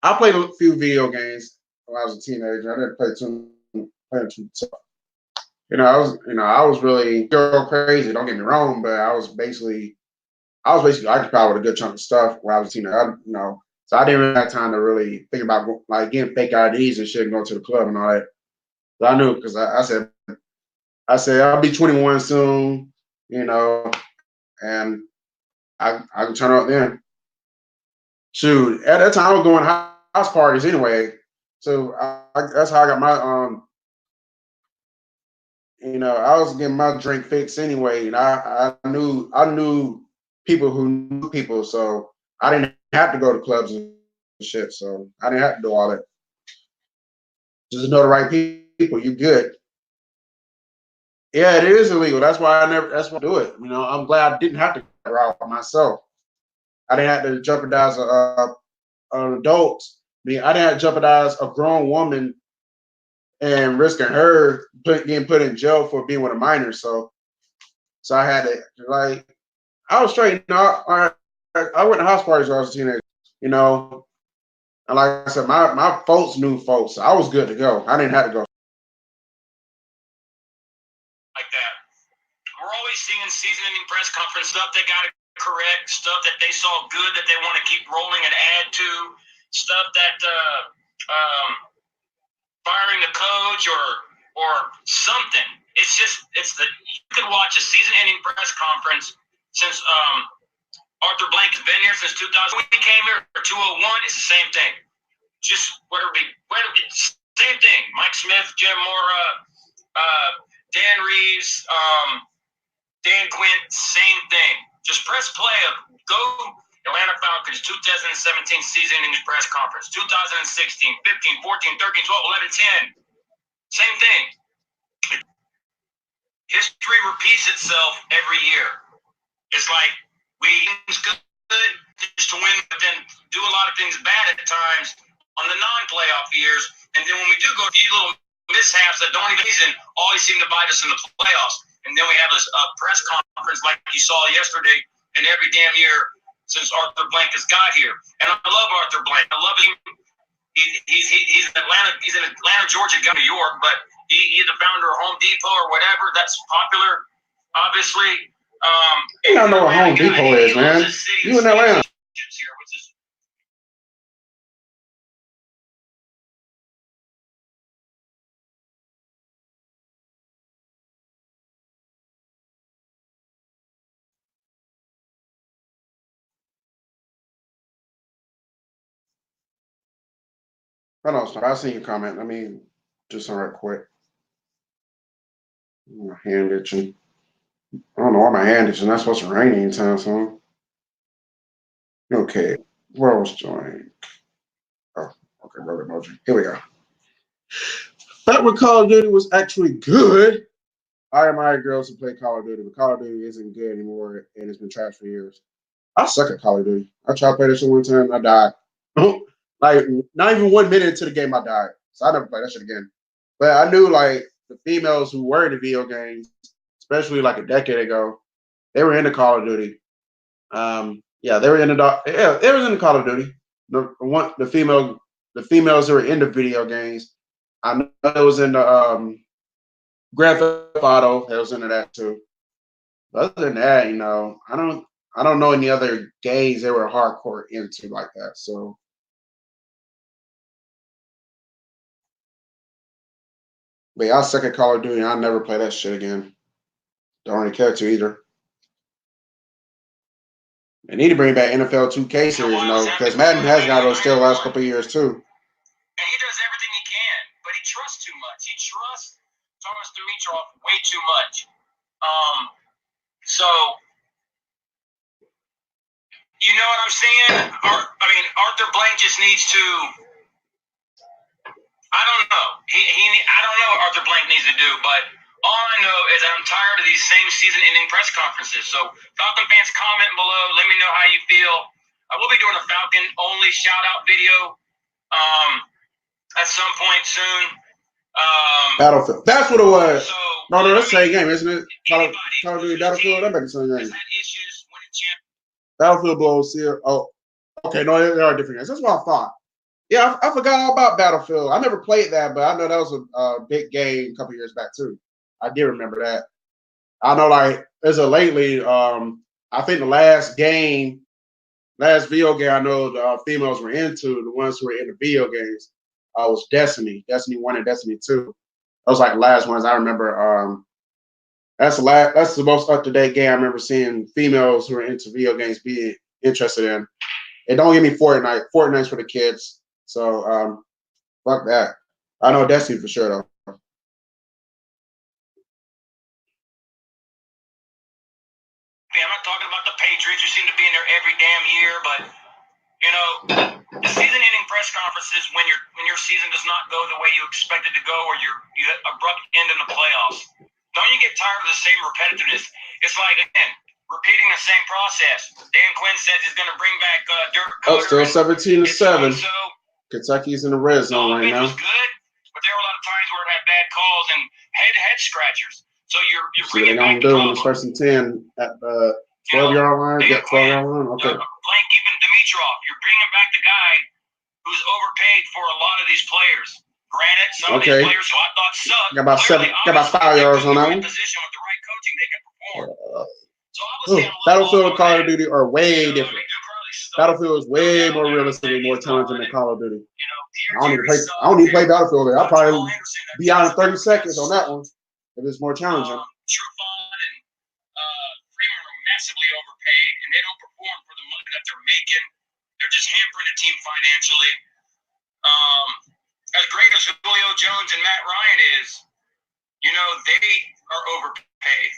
I played a few video games when I was a teenager. I didn't play too tough. I was really girl crazy. Don't get me wrong, but I was basically occupied with a good chunk of stuff when I was a teenager. So I didn't really have time to really think about like getting fake IDs and shit and going to the club and all that. So I knew because I said I'll be 21 soon, and I can turn up then. Shoot, at that time I was going house parties anyway, so that's how I got my I was getting my drink fixed anyway, and I knew people who knew people, so I didn't have to go to clubs and shit. So I didn't have to do all that. Just know the right people, you good. Yeah, it is illegal. That's why I never. That's why I do it. You know, I'm glad I didn't have to go that route myself. I didn't have to jeopardize an adult. I mean, I didn't have to jeopardize a grown woman and risking her getting put in jail for being with a minor. So I had to like I was straight. You know, I went to house parties when I was a teenager. You know, and like I said, my folks knew folks. So I was good to go. I didn't have to go. Like that. We're always seeing season-ending press conference stuff they got to correct, stuff that they saw good that they want to keep rolling and add to, stuff that firing the coach or something. It's the you could watch a season-ending press conference since Arthur Blank has been here since 2000. When he came here or 201, it's the same thing. Just same thing. Mike Smith, Jim Mora, Dan Reeves, Dan Quinn, same thing. Just press play of go Atlanta Falcons 2017 season in his press conference. 2016, 15, 14, 13, 12, 11, 10. Same thing. History repeats itself every year. It's like we good just to win, but then do a lot of things bad at times on the non-playoff years. And then when we do go these little mishaps that don't even season always seem to bite us in the playoffs. And then we have this press conference like you saw yesterday and every damn year since Arthur Blank has got here. And I love Arthur Blank. I love him. He's in Atlanta, Georgia, got New York, but he's the founder of Home Depot or whatever. That's popular, obviously. You don't know what Home Depot is, man. You in Atlanta. Hold on, I seen your comment. Let me do something right quick. My hand itching. I don't know why my hand itching. Not supposed to rain anytime soon. Okay, where was joining? Oh, okay, brother emoji. Here we go. Back when Call of Duty was actually good. I admire girls who play Call of Duty, but Call of Duty isn't good anymore, and it's been trash for years. I suck at Call of Duty. I tried to play this shit one time, I died. Like, not even 1 minute into the game, I died. So I never played that shit again. But I knew, like, the females who were into video games, especially like a decade ago, they were into Call of Duty. Yeah, they were into they was into Call of Duty. The females who were into video games. I know it was into Grand Theft Auto. It was into that too. But other than that, you know, I don't know any other games they were hardcore into like that. So but yeah, I suck at Call of Duty. I'll never play that shit again. Don't really care to either. They need to bring back NFL 2K series, you know, because Madden has got those still the last couple of years too. And he does everything he can, but he trusts too much. He trusts Thomas Dimitrov way too much. So you know what I'm saying? Arthur Blank just needs to. I don't know. I don't know what Arthur Blank needs to do, but all I know is I'm tired of these same season-ending press conferences. So, Falcon fans, comment below. Let me know how you feel. I will be doing a Falcon-only shout-out video at some point soon. Battlefield. That's what it was. So, no, that's the same game, isn't it? Call of Duty Battlefield. That makes the same game. Battlefield blows here. Oh, okay. No, they are different games. That's what I thought. Yeah, I forgot all about Battlefield. I never played that, but I know that was a big game a couple years back too. I did remember that. I know, like, as of lately, I think the last video game I know the females were into, the ones who were into video games, was Destiny 1 and Destiny 2. Those like the last ones I remember. That's the most up to date game I remember seeing females who are into video games being interested in. And don't give me Fortnite. Fortnite's for the kids. So fuck that. I know Destiny for sure though. I'm not talking about the Patriots who seem to be in there every damn year, but you know, the season-ending press conferences when your season does not go the way you expect it to go, or you abrupt end in the playoffs. Don't you get tired of the same repetitiveness? It's like, again, repeating the same process. Dan Quinn says he's going to bring back Dirk Cutter. Still 17-7. So Kentucky's in the red zone right now. Was good, but there were a lot of times where it had bad calls and head scratchers. So you're bringing back the problem. It's 1st and 10 at the 12-yard line. Yeah, 12-yard line. Okay. Blank even Dimitrov. You're bringing back the guy who's overpaid for a lot of these players. Granted, some of these players who I thought sucked. Got about 5 yards on that one. Position with the right coaching, they can perform. So Battlefield and Call of Duty are way different. Battlefield is way more realistic and more challenging than Call of Duty. I don't even play Battlefield. I'll probably be out in 30 seconds on that one if it's more challenging. Trufant and Freeman are massively overpaid, and they don't perform for the money that they're making. They're just hampering the team financially. As great as Julio Jones and Matt Ryan is, they are overpaid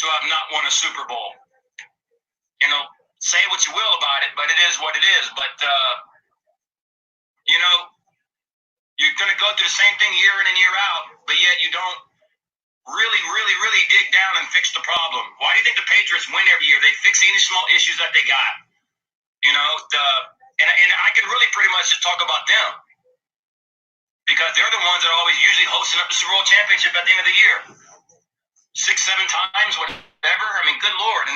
to have not won a Super Bowl. Say what you will about it, but it is what it is. But, you're going to go through the same thing year in and year out, but yet you don't really dig down and fix the problem. Why do you think the Patriots win every year? They fix any small issues that they got. And I can really pretty much just talk about them. Because they're the ones that are always usually hosting up the Super Bowl championship at the end of the year. 6-7 times, whatever. I mean, good Lord.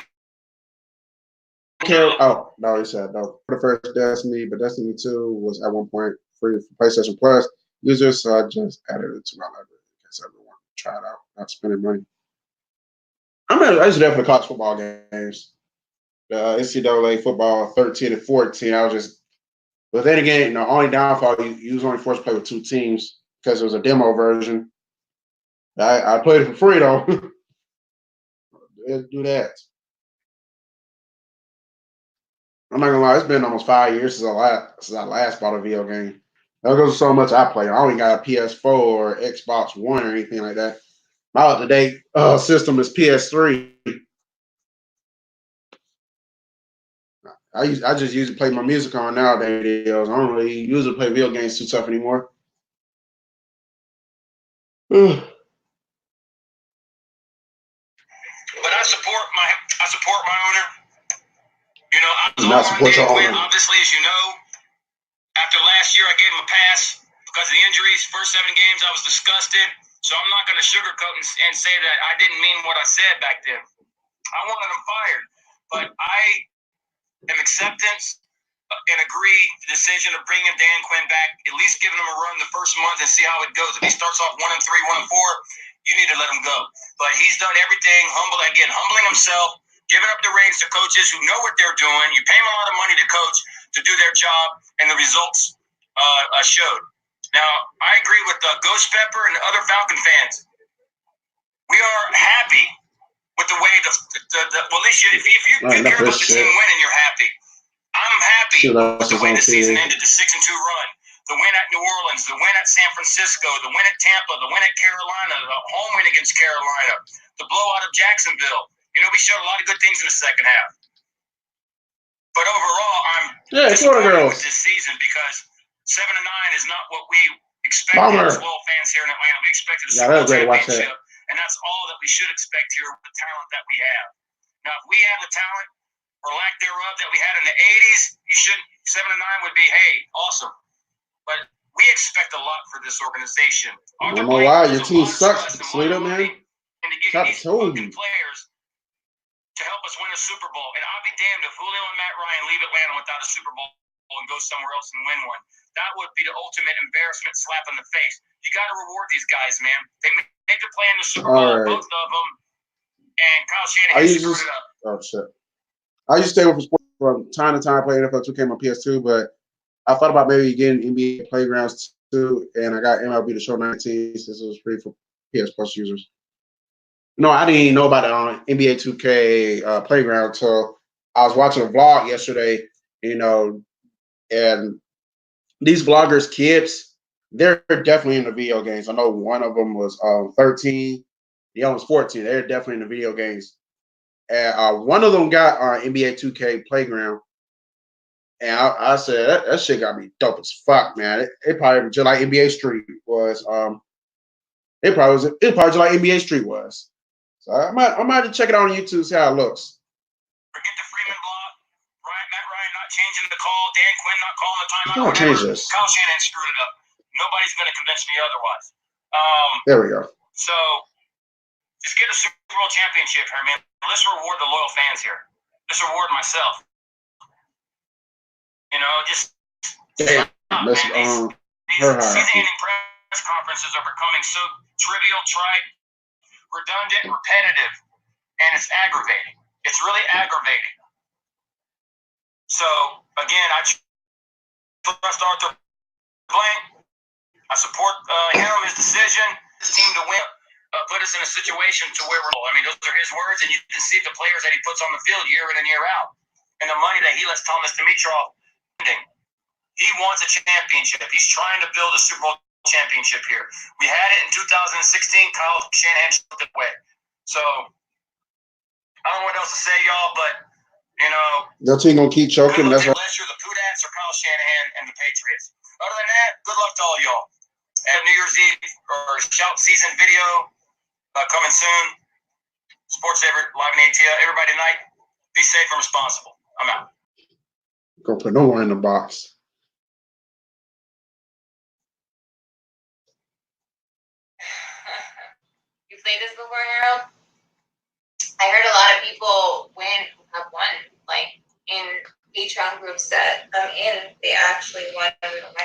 Oh, no, he said no. For the first Destiny, but Destiny 2 was at one point free for PlayStation Plus users, so I just added it to my library in case everyone try it out, not spending money. I used to there for the college football games. The NCAA football 13 and 14. But then again, the only downfall, you was only forced to play with 2 teams because it was a demo version. I played it for free, though. Let's do that. I'm not going to lie, it's been almost 5 years since I last bought a video game. That goes so much I play. I only got a PS4 or Xbox One or anything like that. My up-to-date system is PS3. I just usually play my music on nowadays. I don't really usually play video games too tough anymore. But I support my owner. I was not support your owner. Obviously, as you know, after last year, I gave him a pass because of the injuries. First 7 games, I was disgusted. So I'm not going to sugarcoat and say that I didn't mean what I said back then. I wanted him fired, but I am acceptance and agree the decision of bringing Dan Quinn back, at least giving him a run the first month and see how it goes. If he starts off 1-3, 1-4, you need to let him go. But he's done everything, humbling himself, giving up the reins to coaches who know what they're doing. You pay them a lot of money to coach to do their job, and the results showed. Now, I agree with Ghost Pepper and other Falcon fans. We are happy with the way well, at least if you care about the team winning, you're happy. I'm happy with the way the season ended, the 6-2 run, the win at New Orleans, the win at San Francisco, the win at Tampa, the win at Carolina, the home win against Carolina, the blowout of Jacksonville. We showed a lot of good things in the second half. But overall, I'm disappointed with this season because 7-9 is not what we expected as loyal fans here in Atlanta. We expected a Super Bowl championship, and that's all that we should expect here with the talent that we have. Now, if we have the talent or lack thereof that we had in the 80s, 7-9 would be, hey, awesome. But we expect a lot for this organization. I don't know why your team sucks, Sweeter, man. And to get these fucking players to help us win a Super Bowl. And I'll be damned if Julio and Matt Ryan leave Atlanta without a Super Bowl and go somewhere else and win one. That would be the ultimate embarrassment slap in the face. You got to reward these guys, man. They made the play in the Super Bowl, both of them, and Kyle Shanahan screwed it up. Oh, shit. I used to stay with sports from time to time, play NFL 2K on PS2, but I thought about maybe getting NBA Playgrounds too, and I got MLB The Show 19 since it was free for PS Plus users. No, I didn't even know about it on NBA 2K Playground until I was watching a vlog yesterday, and these vloggers' kids, they're definitely into video games. I know one of them was 13, the other was 14. They're definitely into video games. And one of them got NBA 2K Playground. And I said, that shit got me dope as fuck, man. It probably just like NBA Street was. It probably just like NBA Street was. So I might have to check it out on YouTube, see how it looks. Forget the Freeman block. Matt Ryan not changing the call. Dan Quinn not calling the timeout. I'll change this. Kyle Shanahan screwed it up. Nobody's going to convince me otherwise. There we go. So just get a Super Bowl championship here, man. Let's reward the loyal fans here. Let's reward myself. You know, just Damn. these season-ending press conferences are becoming so trivial, trite, redundant, repetitive, and it's aggravating. It's really aggravating. So, again, I trust Arthur Blank. I support him, his decision, his team to win. Put us in a situation to where I mean, those are his words, and you can see the players that he puts on the field year in and year out. And the money that he lets Thomas Dimitrov spending. He wants a championship. He's trying to build a Super Bowl championship here. We had it in 2016. Kyle Shanahan took it away. So, I don't know what else to say, y'all, but, you know. Your team going to keep choking. That's right. Unless you're the Pudats or Kyle Shanahan and the Patriots. Other than that, good luck to all y'all. And New Year's Eve or shout season video coming soon. Sports Live in ATL. Everybody tonight, be safe and responsible. I'm out. Go put no one in the box. You played this before, Harold? I heard a lot of people have won, like in Patreon groups that I'm in, they actually won.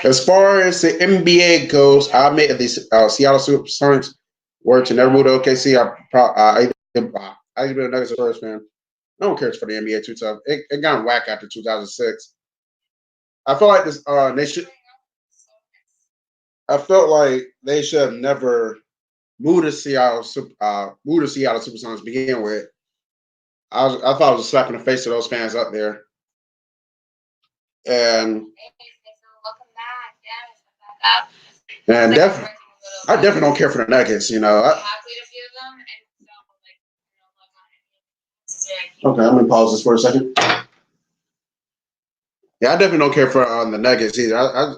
As far as the NBA goes, I admit the Seattle Supersonics were to never move to OKC. I even been a Nuggets Spurs fan. No one cares for the NBA too tough. It got whack after 2006. I feel like this. I felt like they should have never moved to Seattle. Moved to Seattle Supersonics to begin with. I thought it was a slap in the face to those fans up there. And I definitely don't care for the Nuggets. You know. Okay, I'm gonna pause this for a second. Yeah, I definitely don't care for the Nuggets either. I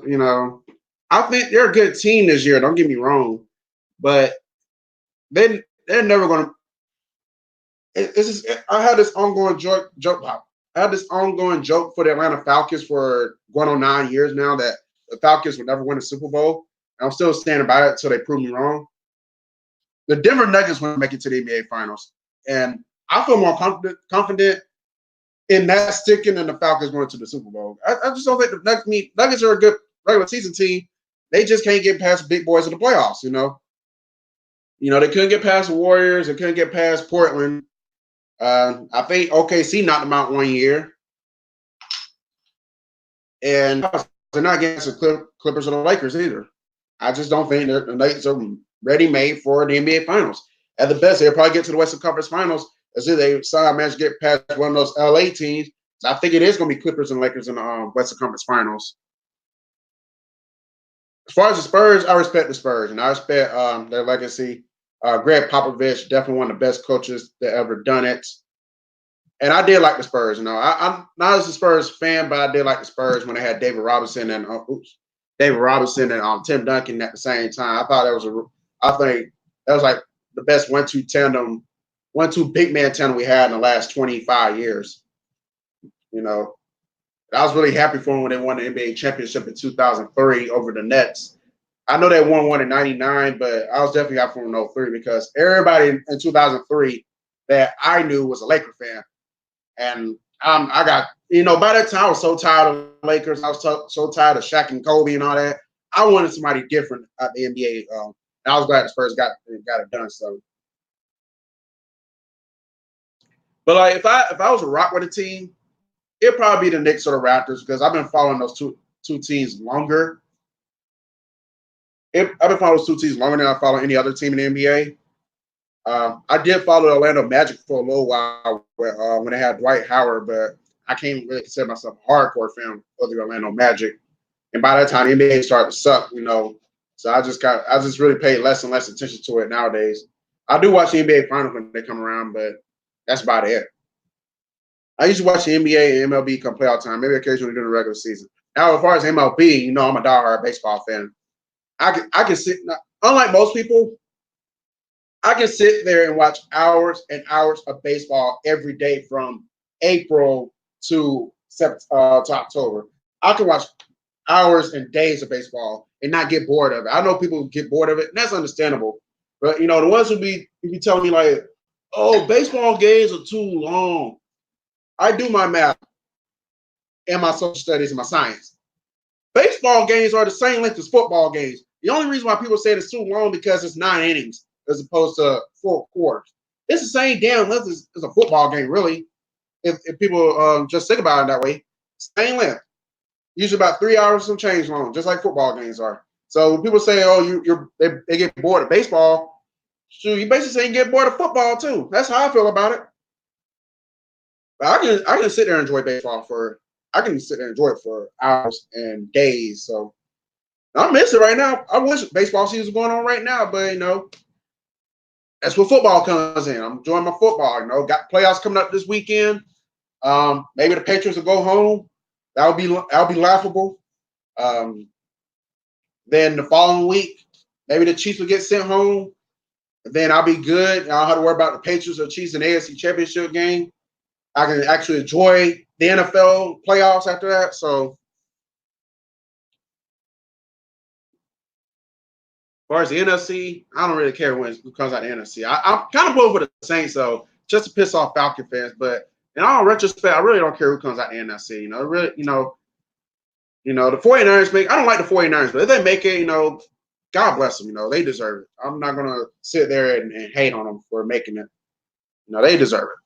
think they're a good team this year. Don't get me wrong, but they're never gonna. I had this ongoing joke. I had this ongoing joke for the Atlanta Falcons for going on 9 years now that the Falcons would never win a Super Bowl. And I'm still standing by it until they prove me wrong. The Denver Nuggets will make it to the NBA Finals, and I feel more confident in that sticking than the Falcons going to the Super Bowl. I just don't think the Nuggets are a good regular season team. They just can't get past big boys in the playoffs. You know, they couldn't get past the Warriors. They couldn't get past Portland. I think OKC knocked them out 1 year. And they're not against the Clippers or the Lakers either. I just don't think the Nuggets are ready-made for the NBA Finals. At the best, they'll probably get to the Western Conference Finals as if they somehow manage to get past one of those LA teams. So I think it is going to be Clippers and Lakers in the Western Conference Finals. As far as the Spurs, I respect the Spurs, and I respect their legacy. Greg Popovich, definitely one of the best coaches that ever done it. And I did like the Spurs. I'm not as a Spurs fan, but I did like the Spurs when they had David Robinson and Tim Duncan at the same time. I think that was like the best 1-2 big man tandem we had in the last 25 years. I was really happy for them when they won the NBA championship in 2003 over the Nets. I know they won one in 99, but I was definitely happy for them in 03 because everybody in 2003 that I knew was a Laker fan. And I got, by that time I was so tired of the Lakers. I was so tired of Shaq and Kobe and all that. I wanted somebody different at the NBA. And I was glad the Spurs got it done. So, but like if I was to rock with a team, it'd probably be the Knicks or the Raptors because I've been following those two teams longer. I've been following those two teams longer than I follow any other team in the NBA. I did follow the Orlando Magic for a little while when they had Dwight Howard, but I can't really consider myself a hardcore fan of the Orlando Magic. And by that time, the NBA started to suck, So I just really paid less and less attention to it nowadays. I do watch the NBA Finals when they come around, but that's about it. I used to watch the NBA and MLB come playoff time, maybe occasionally during the regular season. Now, as far as MLB, I'm a diehard baseball fan. I can see, unlike most people, I can sit there and watch hours and hours of baseball every day from April to October. I can watch hours and days of baseball and not get bored of it. I know people get bored of it, and that's understandable. But the ones who be telling me like, "Oh, baseball games are too long." I do my math and my social studies and my science. Baseball games are the same length as football games. The only reason why people say it's too long because it's 9 innings as opposed to 4 quarters. It's the same damn length as a football game, really. If people just think about it that way, same length. Usually about 3 hours some change long, just like football games are. So when people say, "Oh, they get bored of baseball," shoot, you basically saying get bored of football too. That's how I feel about it. But I can sit there and enjoy baseball for I can sit there and enjoy it for hours and days. So I miss it right now. I wish baseball season was going on right now, but that's where football comes in. I'm enjoying my football. Got playoffs coming up this weekend. Maybe the Patriots will go home. That'll be laughable. Um, then the following week, maybe the Chiefs will get sent home. Then I'll be good. I don't have to worry about the Patriots or Chiefs in the AFC Championship game. I can actually enjoy the NFL playoffs after that. So, as far as the NFC, I don't really care who comes out of the NFC. I'm kind of voting for the Saints, though, just to piss off Falcon fans. But in all retrospect, I really don't care who comes out of the NFC. Really, the 49ers I don't like the 49ers, but if they make it, God bless them. They deserve it. I'm not going to sit there and hate on them for making it. They deserve it.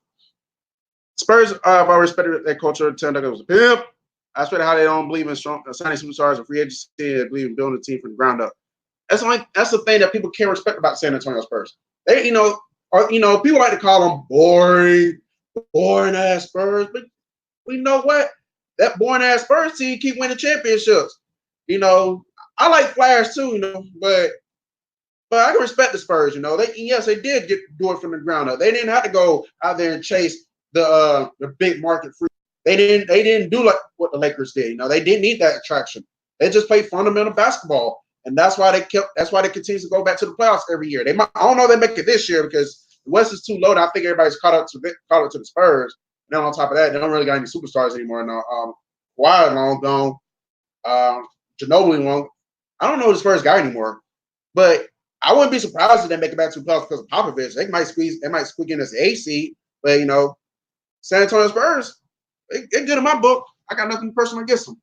Spurs, I've always respected their culture. Tell them it was a pimp. I respect how they don't believe in signing superstars and free agency. They believe in building a team from the ground up. That's the thing that people can't respect about San Antonio Spurs. They, people like to call them boring ass Spurs, but you know what? That boring ass Spurs team keep winning championships. I like Flyers too, but I can respect the Spurs. They did do it from the ground up. They didn't have to go out there and chase the big market free. They didn't do like what the Lakers did. They didn't need that attraction. They just played fundamental basketball, and that's why they continue to go back to the playoffs every year. I don't know if they make it this year because the West is too low. And I think everybody's caught up to the Spurs. And then on top of that, they don't really got any superstars anymore. Now, Kawhi long gone. Ginobili long. I don't know who the Spurs got anymore, but I wouldn't be surprised if they make it back to the playoffs because of Popovich. They might squeak in as the 8th seed, but San Antonio Spurs, they're good in my book. I got nothing personal against them.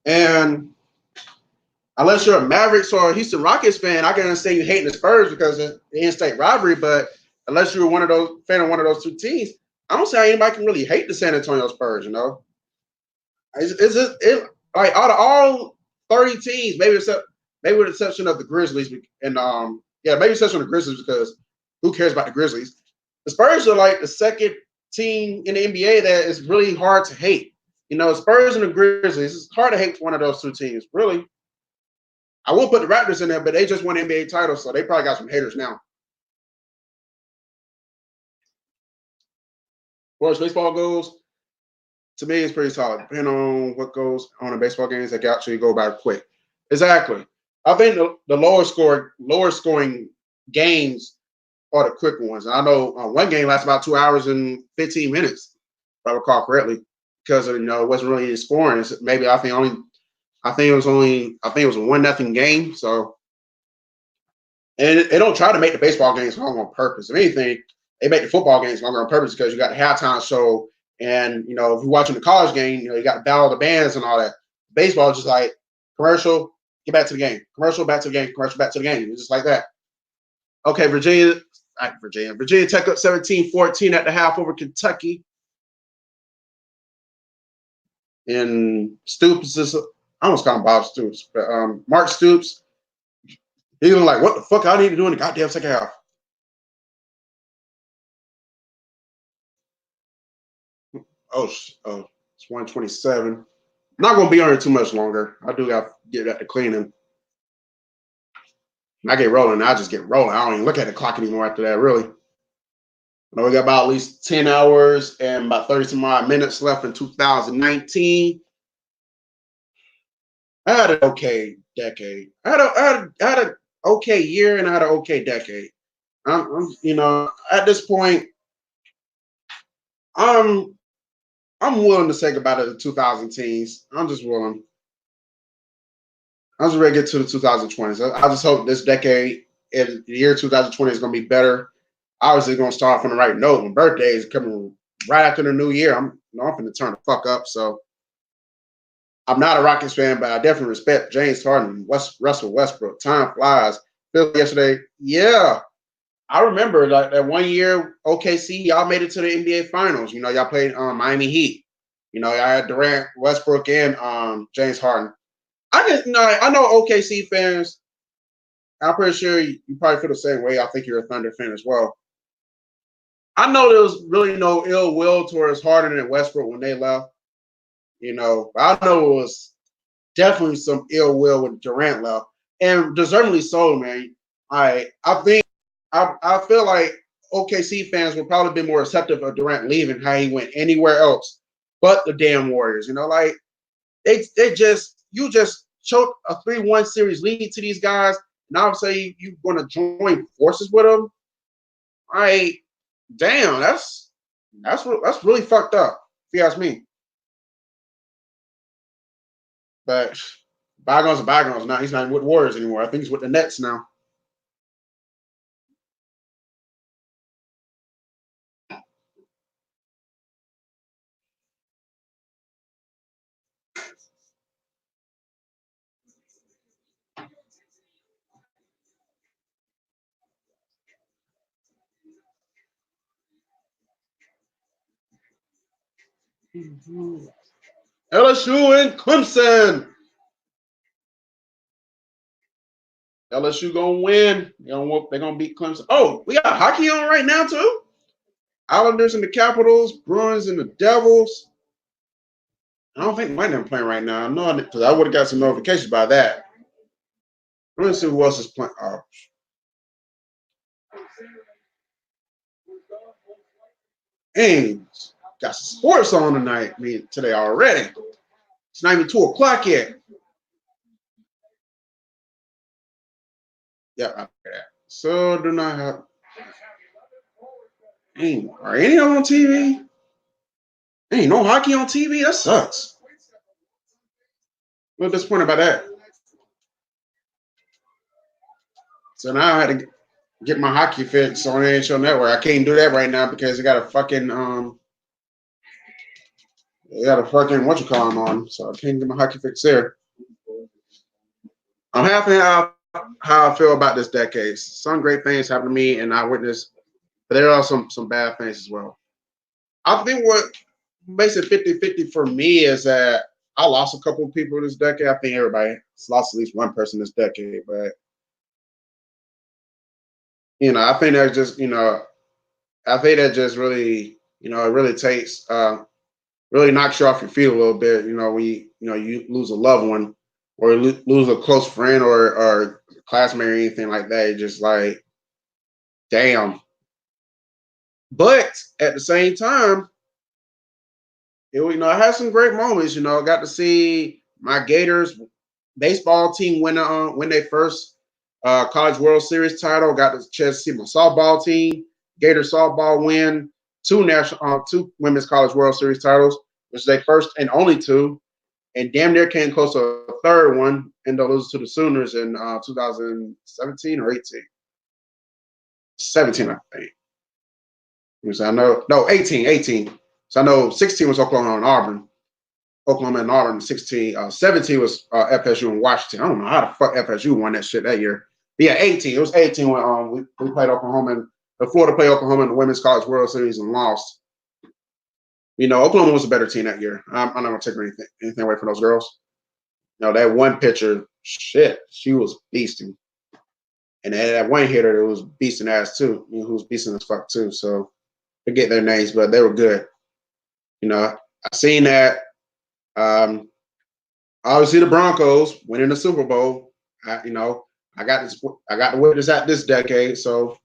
And unless you're a Mavericks or a Houston Rockets fan, I can understand you hating the Spurs because of the in-state rivalry. But unless you're fan of one of those two teams, I don't see how anybody can really hate the San Antonio Spurs. Like out of all 30 teams, maybe with the exception of the Grizzlies, and maybe exception of the Grizzlies because who cares about the Grizzlies? The Spurs are like the second team in the NBA that is really hard to hate. Spurs and the Grizzlies, it's hard to hate one of those two teams, really. I won't put the Raptors in there, but they just won NBA titles, so they probably got some haters now. As far as baseball goes, to me, it's pretty solid. Depending on what goes on in baseball games, they can actually go by quick. Exactly. I think the lower scoring games are the quick ones. And I know one game lasts about 2 hours and 15 minutes, if I recall correctly, because it wasn't really any scoring. Maybe I think it was a 1-0 game. So, and they don't try to make the baseball games long on purpose. If anything, they make the football games longer on purpose because you got the halftime show. And, if you're watching the college game, you got the battle of the bands and all that. Baseball is just like commercial, get back to the game. Commercial, back to the game. Commercial, back to the game. It's just like that. Okay, Virginia Tech up 17-14 at the half over Kentucky. And Stoops is, I almost call him Bob Stoops, but Mark Stoops, he was like, what the fuck I need to do in the goddamn second half? Oh, it's 127. I'm not going to be on here too much longer. I do got to get that to cleaning. When I get rolling, I just get rolling. I don't even look at the clock anymore after that, really. I know we got about at least 10 hours and about 30 some odd minutes left in 2019. I had an okay decade. I had an okay year and I had an okay decade. You know, at this point, I'm I'm willing to say goodbye to the 2000 teens. I'm just willing. I'm just ready to get to the 2020s. I just hope this decade, if the year 2020 is going to be better. Obviously, going to start off on the right note. My birthday is coming right after the new year. I'm going to turn the fuck up. So I'm not a Rockets fan, but I definitely respect James Harden, Russell Westbrook. Time flies. Phil yesterday, yeah. I remember like that one year OKC, y'all made it to the NBA Finals. You know, y'all played Miami Heat. You know, y'all had Durant, Westbrook, and James Harden. I know OKC fans. I'm pretty sure you probably feel the same way. I think you're a Thunder fan as well. I know there was really no ill will towards Harden and Westbrook when they left. You know, I know it was definitely some ill will when Durant left, and deservedly so, man. I think I feel like OKC fans would probably be more receptive of Durant leaving, how he went anywhere else but the damn Warriors. You know, like they just you just choked a 3-1 series lead to these guys. Now say you're going to join forces with them. I damn, that's really fucked up. If you ask me. But bygones are bygones. Now he's not with Warriors anymore. I think he's with the Nets now. LSU and Clemson. LSU gonna win. They're gonna beat Clemson. Oh, we got hockey on right now too. Islanders and the Capitals, Bruins and the Devils. I don't think Lightning are playing right now. I know because I would have got some notifications by that. Let me see who else is playing. Oh, dang, got some sports on tonight. Today already. It's not even 2 o'clock yet. Yeah, I that. So do not have. Dang, are any of them on TV? Ain't no hockey on TV. That sucks. I'm disappointed about that. So now I had to get my hockey fix on the NHL Network. I can't do that right now because they got a fucking what you call them on. So I can't get my hockey fix there. I'm happy how I feel about this decade. Some great things happened to me, and I witnessed, but there are some bad things as well. I think what makes it 50-50 for me is that I lost a couple of people this decade. I think everybody lost at least one person this decade, but I think that's just I think that just really it really takes really knocks you off your feet a little bit. When you lose a loved one or lose a close friend or classmate or anything like that. It's just like, damn. But at the same time, I had some great moments. I got to see my Gators baseball team win their first College World Series title. Got the chance to see my softball team, Gator softball, win two women's College World Series titles, which is their first and only two, and damn near came close to a third one, and they'll lose to the Sooners in 2017 or 18. 17, I think. I know, no, 18. So I know 16 was Oklahoma and Auburn. Oklahoma and Auburn, 16. 17 was FSU and Washington. I don't know how the fuck FSU won that shit that year. But yeah, 18. It was 18 when we played Oklahoma and Florida played Oklahoma in the Women's College World Series and lost. Oklahoma was a better team that year. I'm not gonna take anything away from those girls. That one pitcher, shit, she was beasting. And that one hitter that was beasting ass too, who was beasting as fuck too. So forget their names, but they were good. I seen that. Obviously the Broncos winning the Super Bowl. I got to witness that this decade. So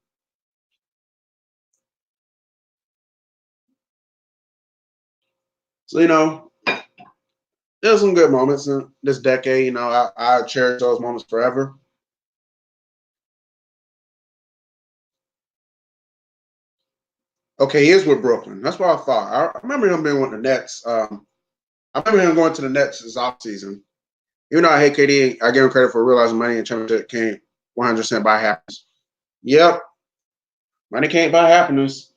So, there's some good moments in this decade. I cherish those moments forever. Okay, he is with Brooklyn. That's what I thought. I remember him being with the Nets. I remember him going to the Nets this offseason. Even though I hate KD, I give him credit for realizing money and championship can't 100% buy happiness. Yep, money can't buy happiness.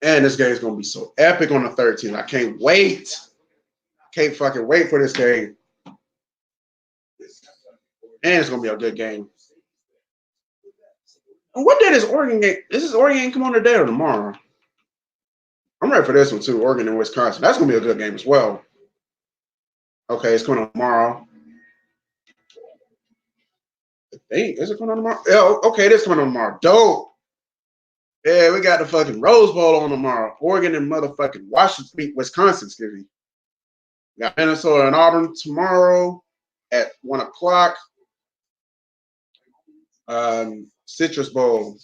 And this game is going to be so epic on the 13th. I can't wait. Can't fucking wait for this game. And it's going to be a good game. And what day is Oregon game? This is Oregon game come on today or tomorrow? I'm ready for this one too. Oregon and Wisconsin. That's going to be a good game as well. Okay, it's coming on tomorrow. Is it coming on tomorrow? Yeah, okay, it is coming on tomorrow. Dope. Yeah, we got the fucking Rose Bowl on tomorrow. Oregon and motherfucking Wisconsin, excuse me. We got Minnesota and Auburn tomorrow at 1 o'clock. Citrus Bowl.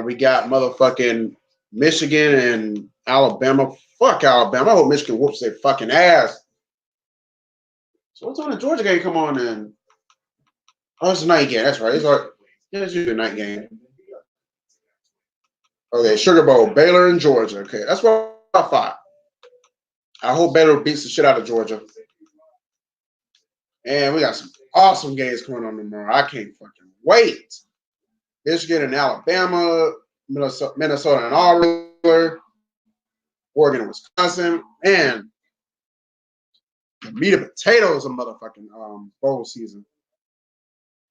We got motherfucking Michigan and Alabama. Fuck Alabama. I hope Michigan whoops their fucking ass. So what's on the Georgia game come on then? Oh, it's a night game. That's right. It's usually a night game. Okay, Sugar Bowl, Baylor and Georgia. Okay, that's what I thought. I hope Baylor beats the shit out of Georgia. And we got some awesome games coming on tomorrow. I can't fucking wait. Michigan and Alabama, Minnesota and Auburn, Oregon and Wisconsin, and the meat and potatoes of motherfucking bowl season.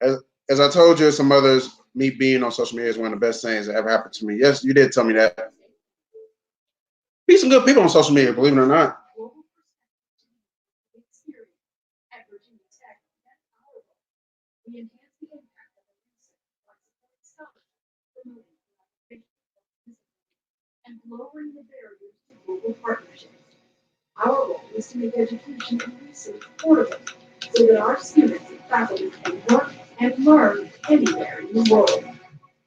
As I told you, some others, me being on social media is one of the best things that ever happened to me. Yes, you did tell me that. Be some good people on social media, believe it or not. And lowering the barriers to global partnerships. Our goal is to make education and research affordable so that our students and faculty can work and learn anywhere in the world.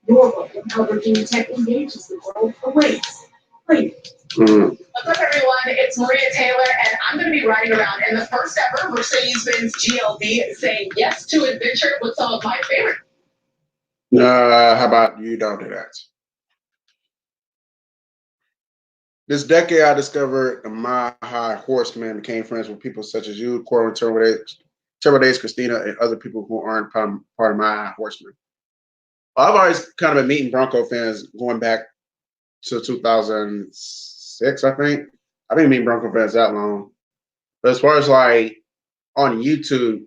Your role in how Virginia Tech engages the world awaits. What's up, everyone? It's Maria Taylor, and I'm going to be riding around in the first ever Mercedes-Benz GLB, saying yes to adventure with some of my favorite. How about you don't do that? This decade, I discovered the Mile High Horseman, became friends with people such as you, Corbin Turbo Days, Christina, and other people who aren't part of Mile High Horseman. I've always kind of been meeting Bronco fans going back to 2006, I think. I've been meeting Bronco fans that long. But as far as like on YouTube,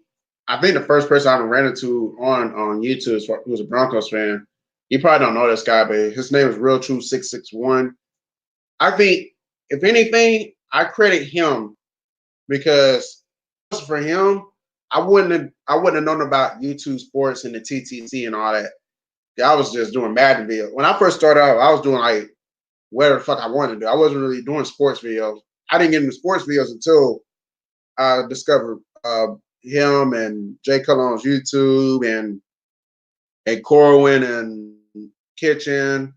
I think the first person I ever ran into on YouTube who was a Broncos fan. You probably don't know this guy, but his name is Real True 661. I think, if anything, I credit him because for him, I wouldn't have known about YouTube Sports and the TTC and all that. Yeah, I was just doing Madden videos. When I first started out, I was doing like whatever the fuck I wanted to do. I wasn't really doing sports videos. I didn't get into sports videos until I discovered him and Jay Cutler on YouTube and Corwin and Kitchen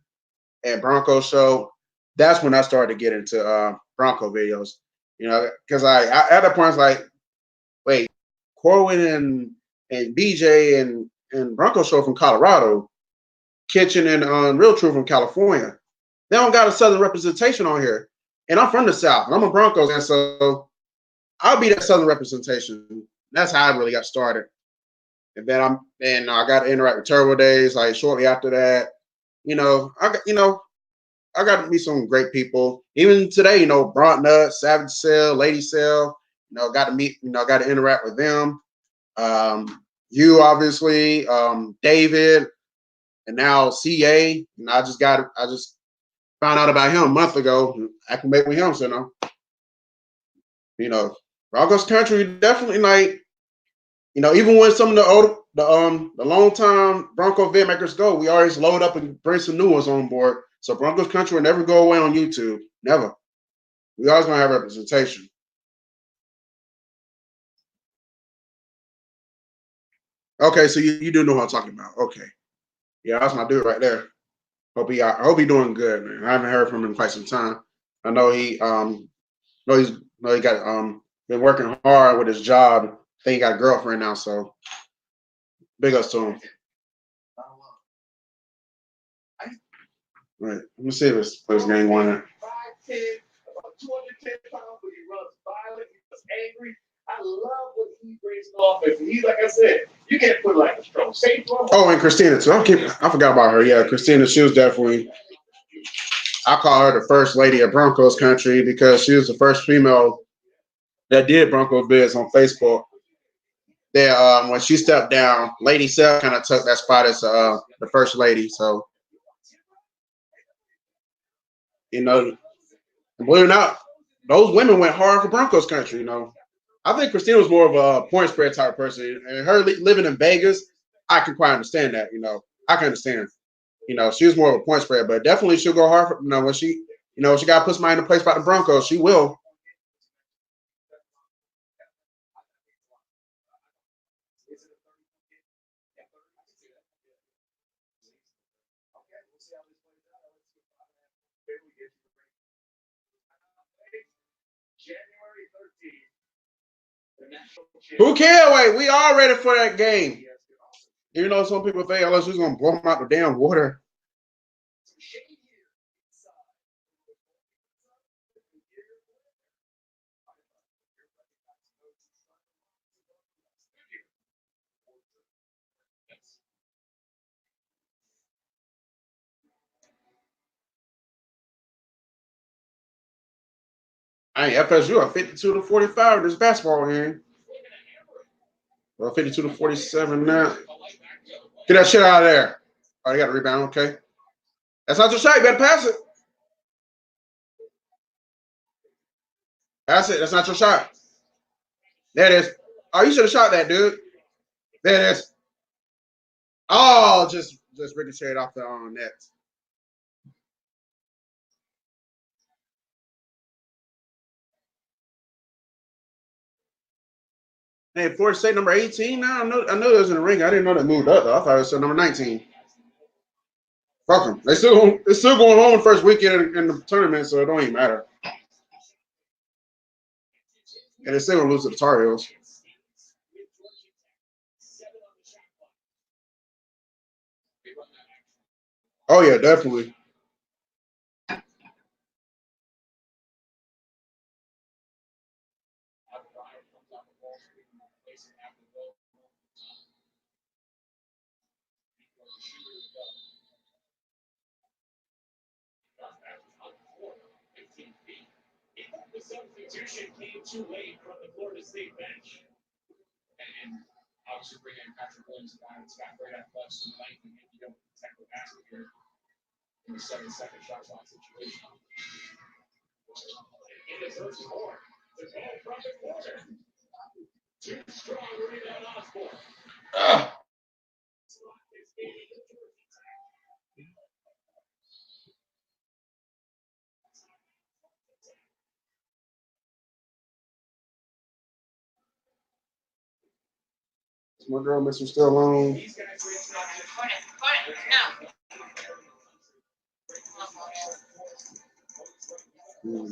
and Bronco Show. That's when I started to get into Bronco videos. Because I at that point I was like, wait, Corwin and BJ and Bronco Show from Colorado, Kitchen and Real True from California. They don't got a Southern representation on here. And I'm from the South, and I'm a Broncos, and so I'll be that Southern representation. That's how I really got started. And then I got to interact with Turbo Days, like shortly after that. I got to meet some great people. Even today, Brought Nut, Savage Cell, Lady Cell, got to meet, got to interact with them. You obviously, David, and now CA. I just found out about him a month ago. I can make with him, so Broncos country definitely like, even when some of the long time Bronco vet makers go, we always load up and bring some new ones on board. So Broncos country will never go away on YouTube. Never. We always gonna have representation. Okay, so you do know what I'm talking about. Okay. Yeah, that's my dude right there. I hope he doing good, man. I haven't heard from him in quite some time. I know he got been working hard with his job. I think he got a girlfriend now, so big ups to him. Right. Let me see this game winner. 5'10", about 210 pounds, but he runs violent, he was angry. I love what he brings to offense. And he's, like I said, you can't put like a strong safety on. Oh, and Christina too. I forgot about her. Yeah, Christina, she was definitely, I call her the first lady of Broncos country because she was the first female that did Broncos biz on Facebook. That when she stepped down, Lady Seth kind of took that spot as the first lady. So, you know, believe it or not, those women went hard for Broncos country. You know, I think Christina was more of a point spread type person, and her living in Vegas, I can quite understand that. You know, I can understand. You know, she was more of a point spread, but definitely she'll go hard for, when she got to put somebody in the place by the Broncos, she will. Who can't wait? We all ready for that game. You know, some people think unless we're gonna blow them out the damn water. Hey, FSU are 52-45 this basketball game. Well, 52-47 now. Get that shit out of there. Oh, you got a rebound, okay. That's not your shot. You better pass it. Pass it. That's not your shot. There it is. Oh, you should have shot that, dude. There it is. Oh, just ricocheted off the net. Hey, Florida State number 18 now. I know it was in the ring. I didn't know they moved up though. I thought it was number 19. Fuck them. They're still going home the first weekend in the tournament, so it don't even matter. And they still gonna lose to the Tar Heels. Oh yeah, definitely. The substitution came too late from the Florida State bench. And obviously bringing in Patrick Williams, a guy that's got great athletics and length, and maybe you don't protect the basket here in the 7-second shot clock situation. He deserves more. The ball from the corner. Too strong rebound Osborne. My girl, Mr. Still alone. No.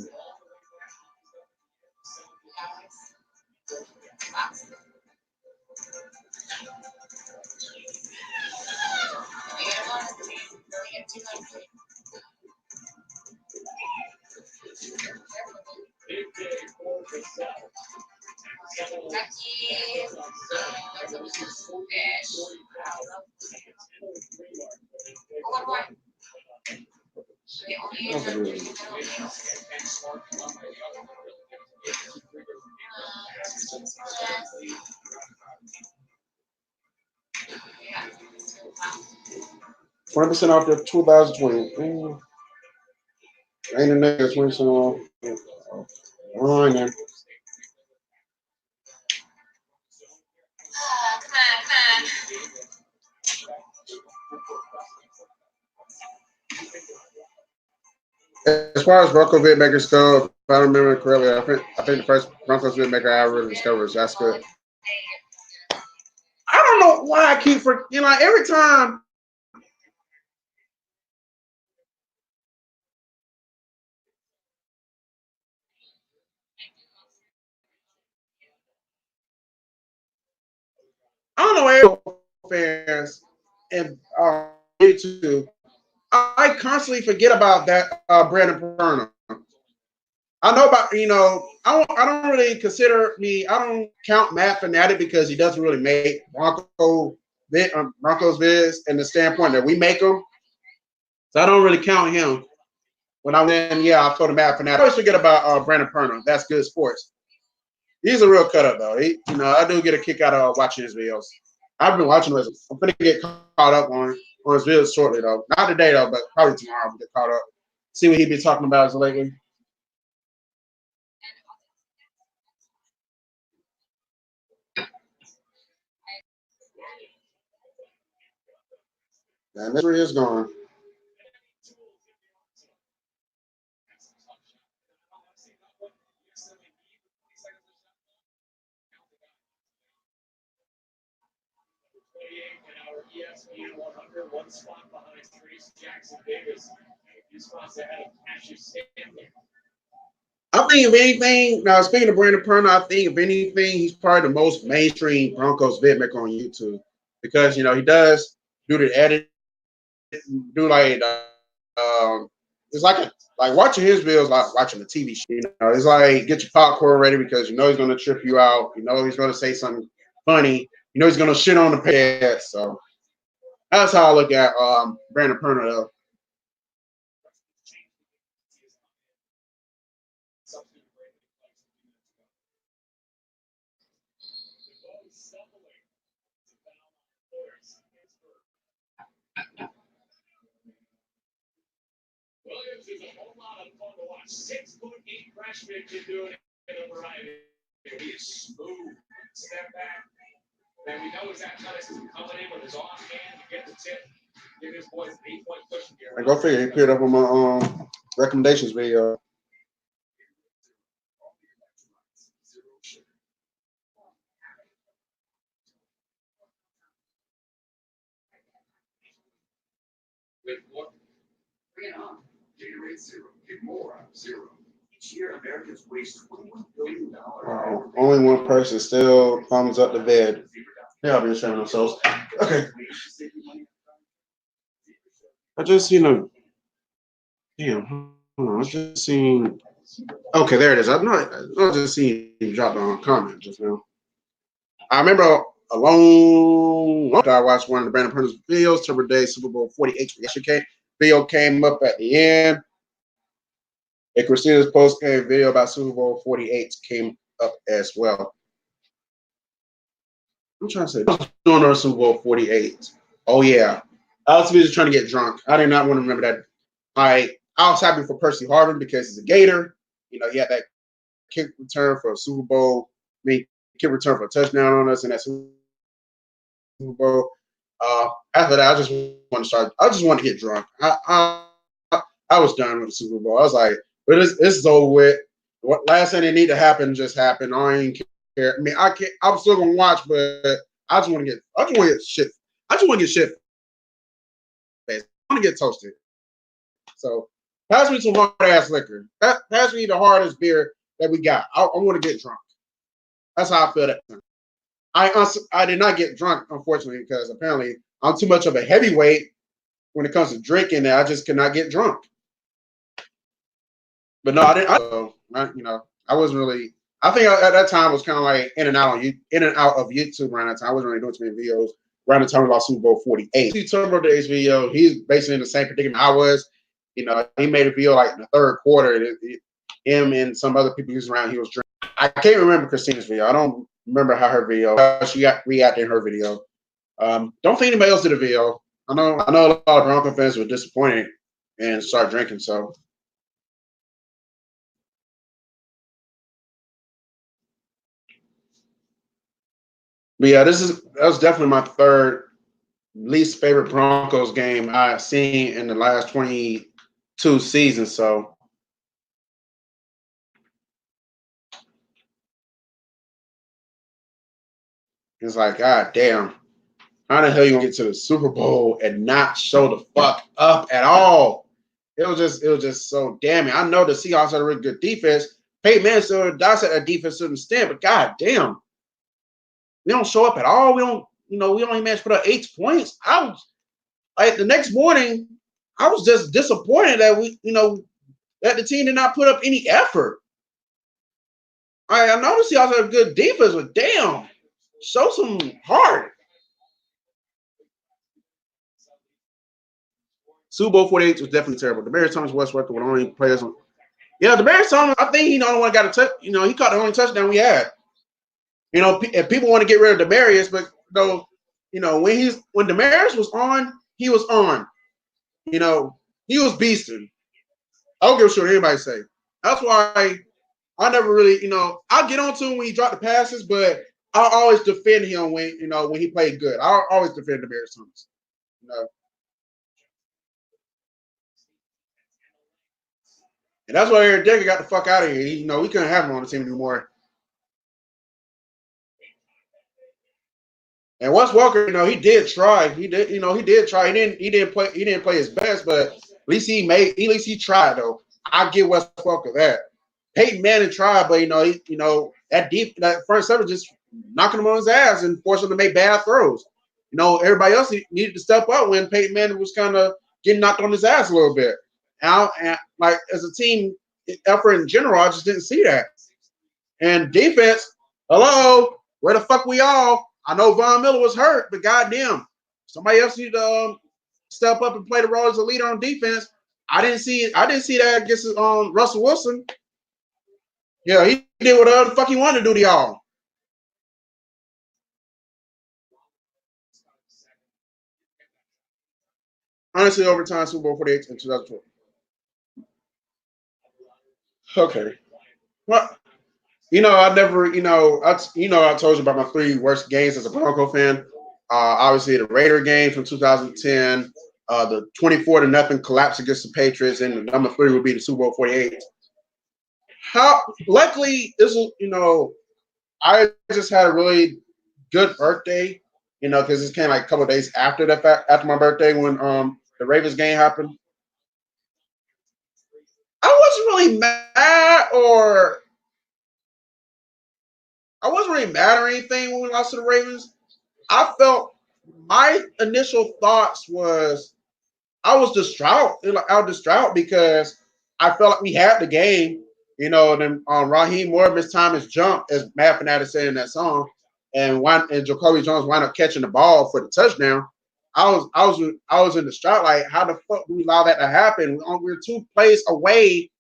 $20% off your 2020. Ain't a nigga 20% off. All right, then. Come on. As far as Bronco Vidmakers go, if I remember correctly, I think the first Broncos Vidmaker I ever discovered was that's good. I don't know why I keep for like every time. I don't know fans and YouTube. I constantly forget about that Brandon Perna. I know about I don't really consider me. I don't count Matt Fanatic because he doesn't really make Broncos vids in the standpoint that we make them. So I don't really count him. When I win, yeah, I throw the Matt Fanatic. I always forget about Brandon Perna. That's good sports. He's a real cut up though. I do get a kick out of watching his videos. I've been watching his. I'm gonna get caught up on his videos shortly though. Not today though, but probably tomorrow. I'll get caught up. See what he be talking about lately. And this really is gone. ESPN 100, one spot behind Trace Jackson Davis. Two spots ahead of Cassius Stanley. I think if anything, now speaking of Brandon Perna, I think if anything, he's probably the most mainstream Broncos vidmaker on YouTube because he does do the edit, do like it's like watching his videos like watching a TV show. It's like get your popcorn ready because he's gonna trip you out. He's gonna say something funny. He's gonna shit on the pad. So that's how I look at Brandon Perna though. Williams is a whole lot of fun to watch. 6'8" freshman can do it in a variety. He is smooth. Step back. And we know his athleticism coming in with his offhand to get the tip. Give his boys an 8-point push here. I go figure he put up on my recommendations video. With what? Bring it on. Gatorade Zero. Get more out of zero. Each year, Americans waste $21 billion. Only one person still thumbs up the bed. They all been showing themselves. Okay. I just seen a. Damn. Hold on. I just seen. Okay, there it is. I just seen you drop a comment just now. I remember a long ago I watched one of the Brandon Perna's videos, Turbo Day Super Bowl 48 video came up at the end. And Christina's post-game video about Super Bowl 48 came up as well. I'm trying to say, doing our Super Bowl 48. Oh, yeah. I was just trying to get drunk. I did not want to remember that. I was happy for Percy Harvin because he's a Gator. He had that kick return for a Super Bowl. Kick return for a touchdown on us in that Super Bowl. After that, I just want to get drunk. I was done with the Super Bowl. I was like, but it's over with. What last thing that need to happen just happened. I ain't care. I mean, I can't. I'm still gonna watch, but I just want to get shit. I just want to get shit faced. I want to get toasted. So pass me some hard ass liquor. Pass me the hardest beer that we got. I want to get drunk. That's how I feel that time. I did not get drunk, unfortunately, because apparently I'm too much of a heavyweight when it comes to drinking that I just cannot get drunk. But no, I didn't. I wasn't really. I think at that time was kind of like in and out of YouTube around that time. I wasn't really doing too many videos around the time about Super Bowl 48. See Turbo Day's video. He's basically in the same predicament I was. He made a video like in the third quarter. Him and some other people he was around. He was drinking. I can't remember Christina's video. I don't remember how her video. She got reacted in her video. Don't think anybody else did a video. I know a lot of Bronco fans were disappointed and started drinking. So. But yeah, that was definitely my third least favorite Broncos game I've seen in the last 22 seasons. So It's like, God damn, how the hell you gonna get to the Super Bowl and not show the fuck up at all? It was just so damning. I know the Seahawks had a really good defense. Peyton Manning still does have a defense to an extent, but god damn, we don't show up at all. We don't, we only managed to put up 8 points. I was like the next morning, I was just disappointed that that the team did not put up any effort. I know the Seahawks have a good defense, but damn, show some heart. Super Bowl 48 was definitely terrible. The Bears Thomas Westbrook were the only players. Yeah, the Bears Thomas, I think he the only one got a touch. He caught the only touchdown we had. If people want to get rid of Demarius, but though, when Demarius was on, he was on. He was beasting. I don't give a shit what anybody say. That's why I never really, I'll get on to him when he dropped the passes, but I'll always defend him when he played good. I'll always defend Demarius Thomas. And that's why Eric Decker got the fuck out of here. We couldn't have him on the team anymore. And Wes Welker, he did try. He did try. He didn't play his best, but at least he tried though. I give Wes Welker that. Peyton Manning tried, but that front seven just knocking him on his ass and forcing him to make bad throws. Everybody else needed to step up when Peyton Manning was kind of getting knocked on his ass a little bit. And like as a team effort in general, I just didn't see that. And defense, hello, where the fuck we all? I know Von Miller was hurt, but goddamn, somebody else need to step up and play the role as a leader on defense. I didn't see that against Russell Wilson. Yeah, he did whatever the fuck he wanted to do to y'all. Honestly, overtime Super Bowl 48 in 2012. Okay. Well, I never, I told you about my 3 worst games as a Bronco fan. Obviously, the Raider game from 2010, the 24-0 collapse against the Patriots, and the number 3 would be the Super Bowl 48. Luckily, this was, I just had a really good birthday, because this came like a couple of days after after my birthday when the Ravens game happened. I wasn't really mad or anything when we lost to the Ravens. I felt my initial thoughts was I was distraught. I was distraught because I felt like we had the game. Then Raheem Moore missed time his jump, as Matt Fanatic said in that song, and Jacoby Jones wound up catching the ball for the touchdown. I was in distraught. Like, how the fuck do we allow that to happen? We're 2 plays away.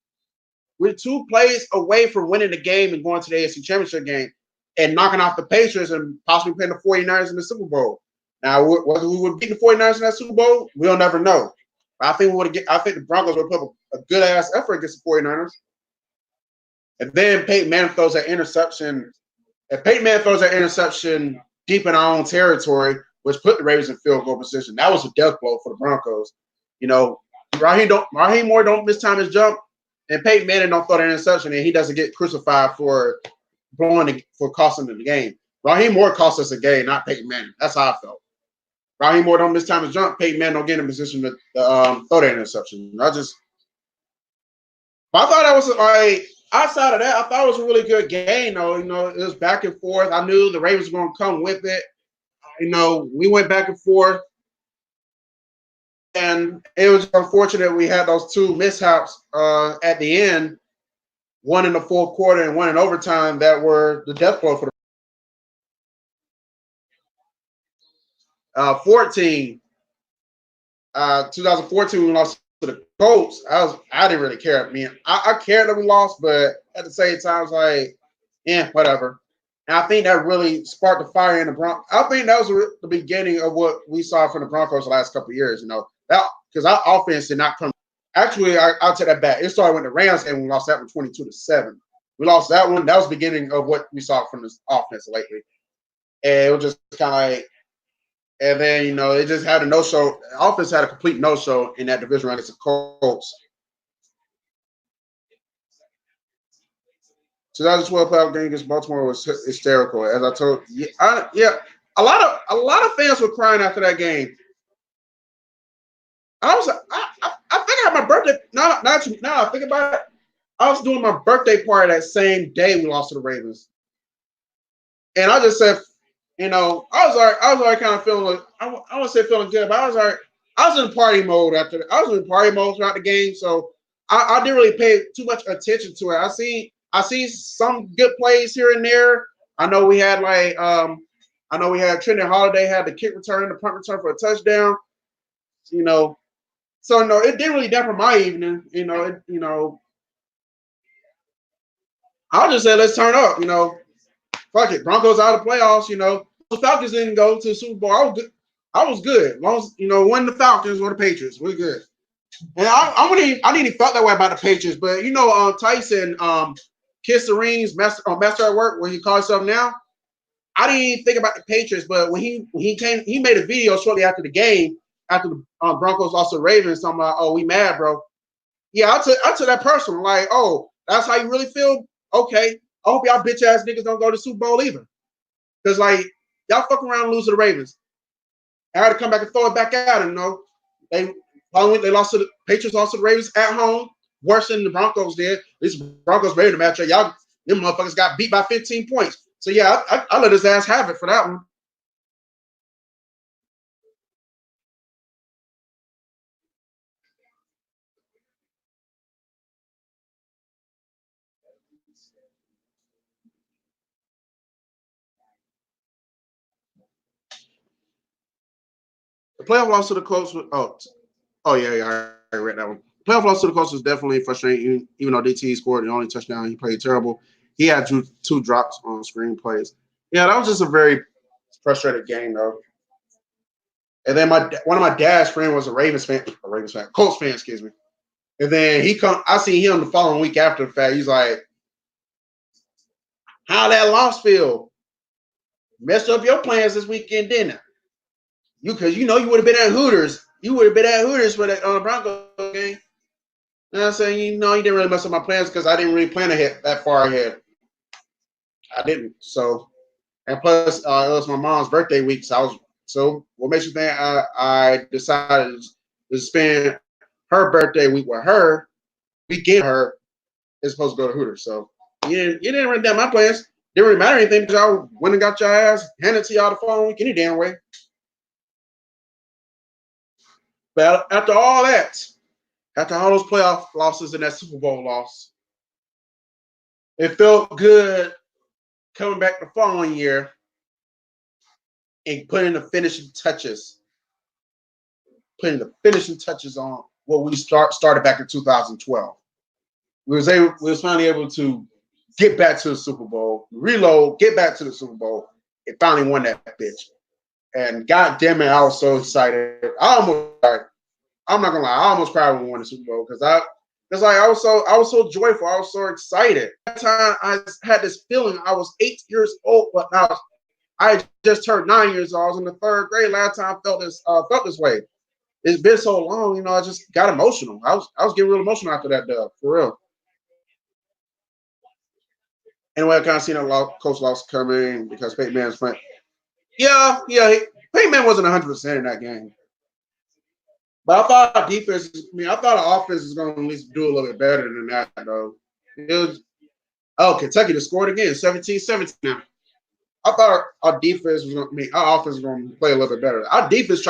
We're 2 plays away from winning the game and going to the AFC Championship game and knocking off the Patriots and possibly playing the 49ers in the Super Bowl. Now, whether we would beat the 49ers in that Super Bowl, we'll never know. But I think the Broncos would put up a good ass effort against the 49ers. And then Peyton Manning throws that interception. If Peyton Manning throws that interception deep in our own territory, which put the Ravens in field goal position, that was a death blow for the Broncos. Raheem Moore don't miss time his jump, and Peyton Manning don't throw that interception, and he doesn't get crucified for costing the game. Raheem Moore cost us a game, not Peyton Manning. That's how I felt. Raheem Moore don't miss time to jump. Peyton Manning don't get in a position to throw that interception. I thought that was like outside of that, I thought it was a really good game. Though it was back and forth. I knew the Ravens were going to come with it. We went back and forth, and it was unfortunate we had those 2 mishaps at the end. One in the 4th quarter and one in overtime that were the death blow for the 2014 we lost to the Colts. I didn't really care. I mean, I cared that we lost, but at the same time, I was like, whatever. And I think that really sparked the fire in the Broncos. I think that was the beginning of what we saw from the Broncos the last couple of years. That because our offense did not come. Actually, I'll take that back. It started with the Rams game. We lost that one 22-7. We lost that one. That was the beginning of what we saw from this offense lately. And it was just kind of like, and then, it just had a no-show. The offense had a complete no-show in that division round against the Colts. 2012 playoff game against Baltimore was hysterical. As I told you, a lot of fans were crying after that game. I was I think I had my birthday. Now I think about it. I was doing my birthday party that same day we lost to the Ravens, and I just said, I was already kind of feeling. I wouldn't say feeling good, but I was already. I was in party mode after. I was in party mode throughout the game, so I didn't really pay too much attention to it. I see some good plays here and there. I know we had Trenton Holiday had the kick return, the punt return for a touchdown. You know, so no, it didn't really dampen my evening. I just said let's turn up. Fuck it, Broncos out of the playoffs. The Falcons didn't go to the Super Bowl. I was good. I was good. As long as win the Falcons or the Patriots, we're good. And I didn't even felt that way about the Patriots, but Tyson kissed the rings, master at work, where he calls himself now. I didn't even think about the Patriots, but when he came, he made a video shortly after the game, after the Broncos lost to the Ravens, talking about, oh, we mad, bro. Yeah, I took that personal. Like, oh, that's how you really feel? Okay. I hope y'all bitch ass niggas don't go to the Super Bowl either. Because, like, y'all fuck around and lose to the Ravens. I had to come back and throw it back at them, They lost to the Patriots, lost to the Ravens at home, worse than the Broncos did. This Broncos ready to match up. Y'all, them motherfuckers got beat by 15 points. So, yeah, I let his ass have it for that one. The playoff loss to the Colts. Yeah, I read that one. Playoff loss to the Colts was definitely frustrating, even though DT scored the only touchdown. He played terrible. He had two drops on screen plays. Yeah, that was just a very frustrated game, though. And then one of my dad's friends was a Colts fan, excuse me. And then I see him the following week after the fact. He's like, "How that loss feel? Messed up your plans this weekend, didn't it? Because you would have been at Hooters. You would have been at Hooters for that Broncos game." And I'm saying, you didn't really mess up my plans because I didn't really plan ahead that far ahead. I didn't. So, and plus, it was my mom's birthday week. So what makes you think I decided to spend her birthday week with her, weekend her, is supposed to go to Hooters. So you didn't run down my plans. Didn't really matter anything because y'all went and got your ass handed to y'all the following week any damn way. But after all that, after all those playoff losses and that Super Bowl loss, it felt good coming back the following year and putting the finishing touches on what we started back in 2012. We was finally able to get back to the Super Bowl, reload, get back to the Super Bowl, and finally won that bitch. And god damn it, I was so excited. I'm not gonna lie, I almost cried when we won the Super Bowl because I was so joyful, I was so excited. That time I had this feeling. I was 8 years old, but now I just turned 9 years old. I was in the third grade last time I felt this way. It's been so long, I just got emotional. I was getting real emotional after that dub, for real. Anyway, I kind of seen a coach loss coming because Peyton Mann's playing. Yeah, Peyton Mann wasn't 100% in that game. But I thought our defense, I thought our offense was going to at least do a little bit better than that, though. Kentucky just scored again, 17-17 now. I thought our defense was going to, our offense was going to play a little bit better. Our defense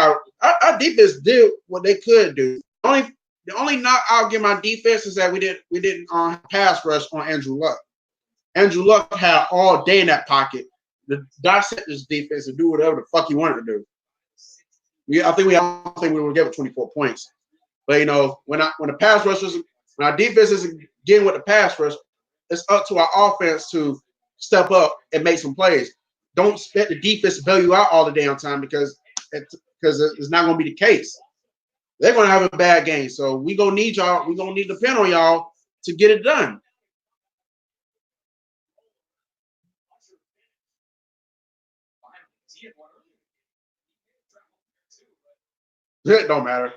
did what they could do. The only knock I'll give my defense is that we didn't pass rush on Andrew Luck. Andrew Luck had all day in that pocket to dissect this defense and do whatever the fuck he wanted to do. I think we would give it 24 points. But when the pass rushers, when our defense isn't getting with the pass rush, it's up to our offense to step up and make some plays. Don't expect the defense to bail you out all the damn time because it's not going to be the case. They're going to have a bad game, so we gonna need y'all. We gonna need to depend on y'all to get it done. It don't matter.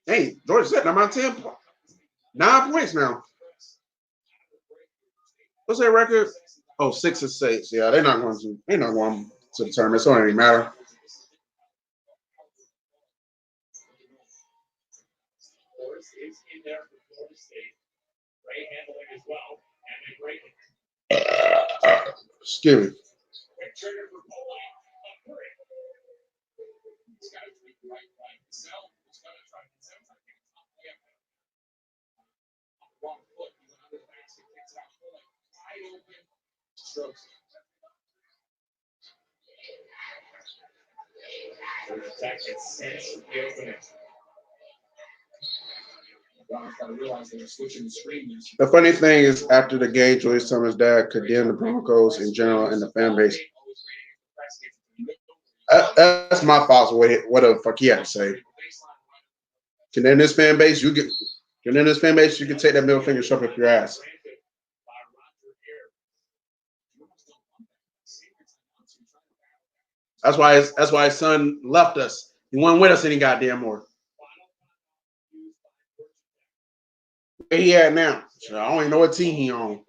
Hey, Georgia Tech, I'm on 9 points now. What's their record? Oh, 6-6. Yeah, they're not going to. They're not going to the tournament. So it doesn't even matter. Excuse me. The funny thing is, after the game, Julius Summers' dad condemned the Broncos in general and the fan base. That's my thoughts with it. What the fuck he had to say. Condemn this fan base, you get. Condemn this fan base, you can take that middle finger, shove it up your ass. That's why his son left us. He wasn't with us any goddamn more. Where he at now? So I don't even know what team he on.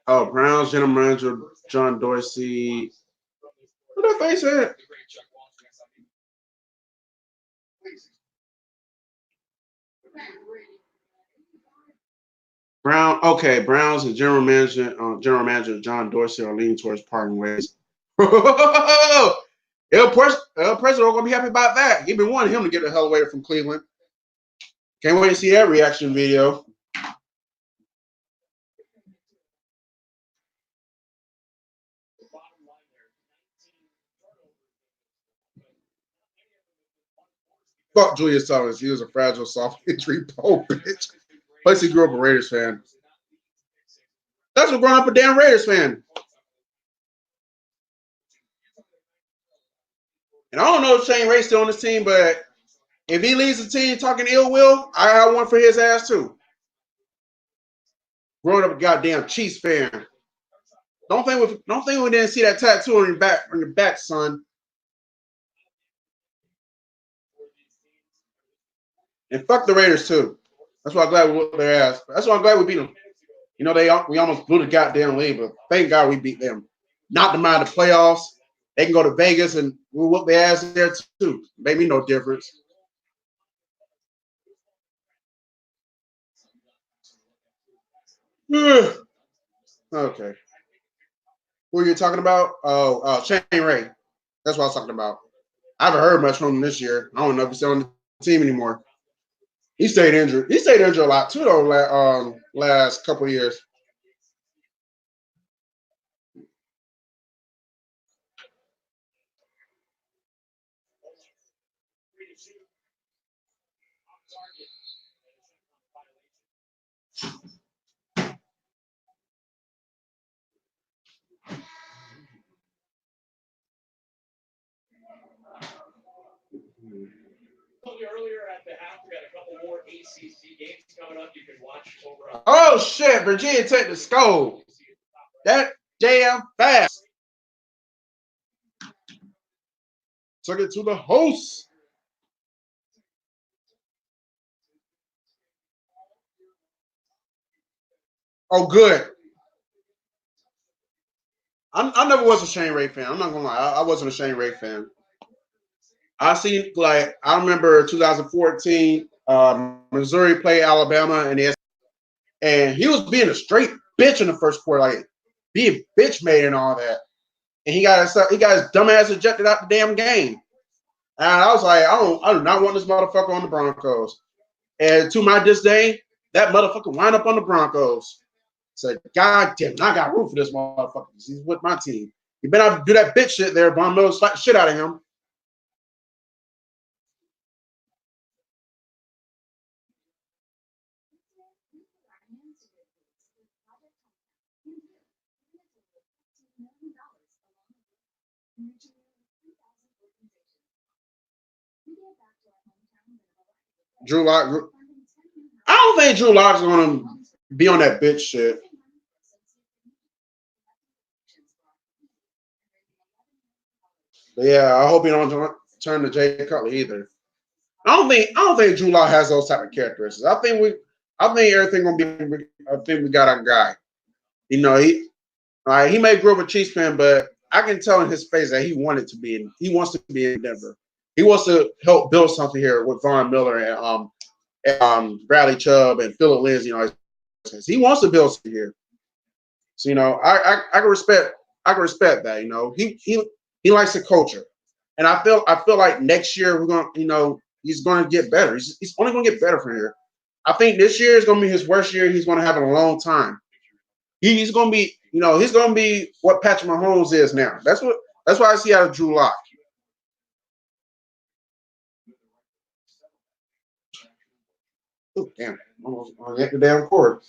Oh, Browns general manager John Dorsey. What that face at? Browns and general manager John Dorsey are leaning towards parting ways. El President gonna be happy about that. He been wanting him to get the hell away from Cleveland. Can't wait to see that reaction video. Fuck Julius Thomas. He was a fragile soft injury pole bitch. Plus he grew up a Raiders fan. That's what growing up a damn Raiders fan. And I don't know if Shane Ray's still on this team, but if he leaves the team talking ill will, I have one for his ass too. Growing up a goddamn Chiefs fan. Don't think we didn't see that tattoo on your back, son. And fuck the Raiders too. That's why I'm glad we whooped their ass. That's why I'm glad we beat them. You know, we almost blew the goddamn lead, but thank God we beat them. Knocked them out of the playoffs. They can go to Vegas and we'll whoop their ass there too. Made me no difference. Okay. Who are you talking about? Oh, Shane Ray. That's what I was talking about. I haven't heard much from him this year. I don't know if he's still on the team anymore. He stayed injured. He stayed injured a lot too, though. Last couple of years. Oh shit! Virginia Tech the skull. That damn fast. Took it to the host. Oh, good. I never was a Shane Ray fan. I'm not gonna lie. I wasn't a Shane Ray fan. I remember 2014, Missouri played Alabama, and he was being a straight bitch in the first quarter, like being bitch made and all that. And he got his dumb ass ejected out the damn game. And I was like, I do not want this motherfucker on the Broncos. And to my disdain, that motherfucker wind up on the Broncos. Said, God damn, I got room for this motherfucker. He's with my team. You better not do that bitch shit there, Von Miller slap the shit out of him. Drew Lock. I don't think Drew Lock's gonna be on that bitch shit. But yeah, I hope he don't turn to Jay Cutler either. I don't think Drew Lock has those type of characteristics. I think everything gonna be. I think we got our guy. You know, he may grow up a Chiefs fan, but I can tell in his face that he wanted to be. He wants to be in Denver. He wants to help build something here with Von Miller and Bradley Chubb and Phillip Lindsay. You know, he wants to build something here. So you know, I can respect that. You know, he likes the culture, and I feel like next year we're gonna, you know, he's gonna get better. He's only gonna get better from here. I think this year is gonna be his worst year he's gonna have in a long time. He's gonna be, you know, he's gonna be what Patrick Mahomes is now. That's what I see out of Drew Lock. Oh, damn, almost hit the damn cord.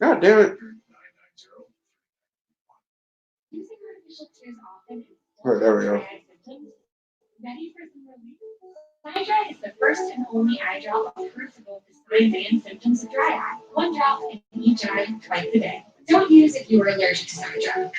God damn it. Using artificial tears often is Oh, there we go. ready for some relief? Dry is the first and only eye drop approved to both the signs and symptoms of dry eye. One drop in each eye twice a day. Don't use if you are allergic to Dry.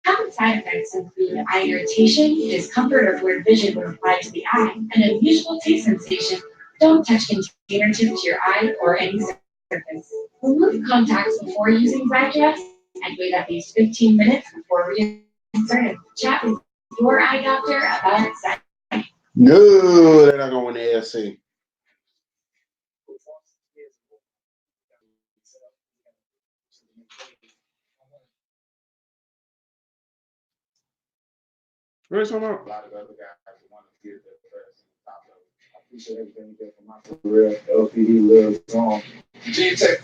Common side effects include eye irritation, discomfort of where vision would apply to the eye, and unusual taste sensation. Don't touch container tip to your eye or any surface. Remove contacts before using Zydrax and wait at least 15 minutes before reinserting. Chat with your eye doctor about Zydrax. No, they're not gonna win the AFC. What are you talking about? A lot of other guys want to get their press and top level. I appreciate everything you did for my career. LPD lives on. G-Tech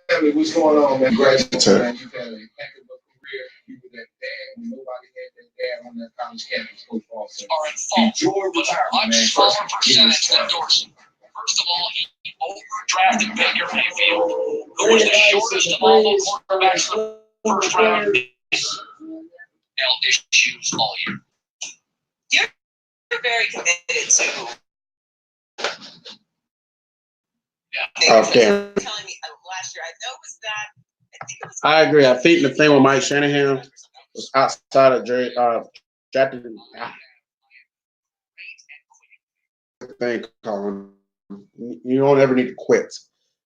family, what's going on, man? Great, man. You had a heck of a career. You were that dad when nobody had that dad on that college campus football. So Are at fault enjoy with a retirement, man. much smaller percentage than Dorsey. First of all, he overdrafted Baker Mayfield, who was the shortest of all the quarterbacks in the first round. Issues all year. You're very committed to. Yeah. Oh, damn. Telling me last year, I know was that. I think it was. I agree. I think the thing with Mike Shanahan was outside of drafting. Thing, Colin. You don't ever need to quit.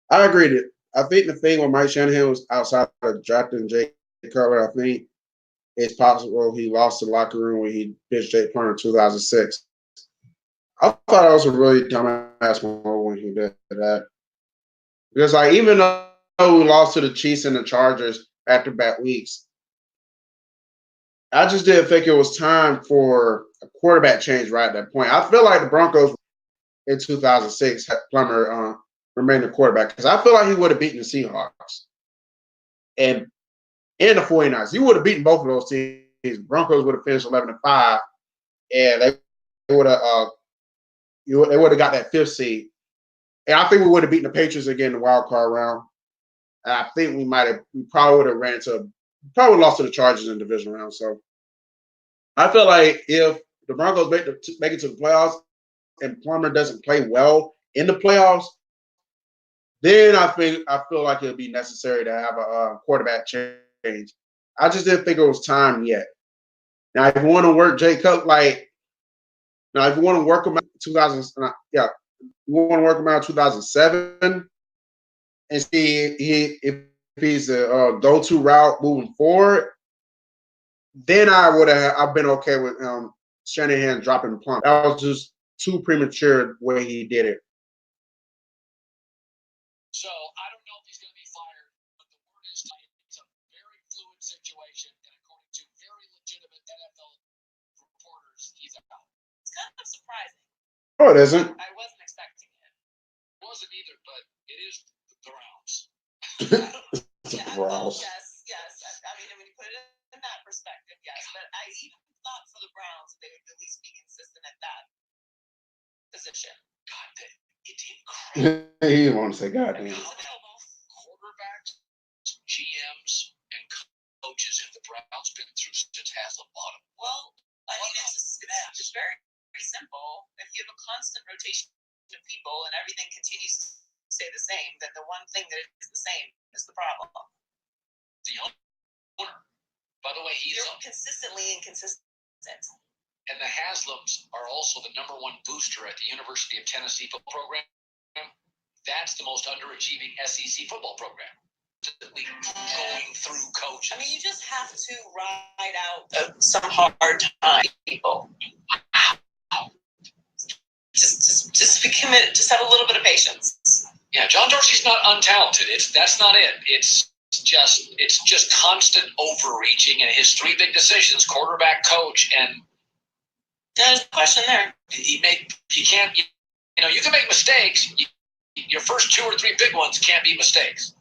I agree. I think the thing with Mike Shanahan was outside of drafting Jay Cutler. I think it's possible he lost the locker room when he pitched Jay Plummer in 2006. I thought that was a really dumbass move when he did that. Because like even though we lost to the Chiefs and the Chargers back-to-back weeks, I just didn't think it was time for a quarterback change right at that point. I feel like the Broncos in 2006 had Plummer remain the quarterback because I feel like he would have beaten the Seahawks and the 49ers. He would have beaten both of those teams. Broncos would have finished 11-5, and they would have they would have got that fifth seed. And I think we would have beaten the Patriots again in the wild card round. And I think we probably would have probably lost to the Chargers in the division round. So I feel like if the Broncos make it to the playoffs and Plummer doesn't play well in the playoffs, then I feel like it'll be necessary to have a quarterback change. I just didn't think it was time yet. Now, if you want to work Jay Cutler, if you want to work him out 2007 and see if he's the go-to route moving forward, then I've been okay with Shanahan dropping Plum. That was just too premature the way he did it. So I don't know if he's going to be fired, but the word is it's a very fluid situation, and according to very legitimate NFL reporters, he's out. It's kind of surprising. No, it isn't. I wasn't expecting it. Wasn't either, but it is the Browns. The Browns. Yes. I mean, when you put it in that perspective, yes. But I even thought for the Browns they would at least be consistent at that position. God, it's incredible. He didn't want to say goddamn. Quarterbacks, GMs, and coaches have the Browns been through since Haslam bottom? Well, I mean, it's very simple. If you have a constant rotation of people and everything continues to stay the same, then the one thing that is the same is the problem. The owner. By the way, You're consistently inconsistent. and the Haslams are also the #1 booster at the University of Tennessee football program. That's the most underachieving SEC football program. Going through coaches. I mean, you just have to ride out some hard time, people. Just be committed. Just have a little bit of patience. Yeah, John Dorsey's not untalented. That's not it. It's just constant overreaching, and his 3 big decisions: quarterback, coach, and There's a question there. you can make mistakes. Your first 2 or 3 big ones can't be mistakes.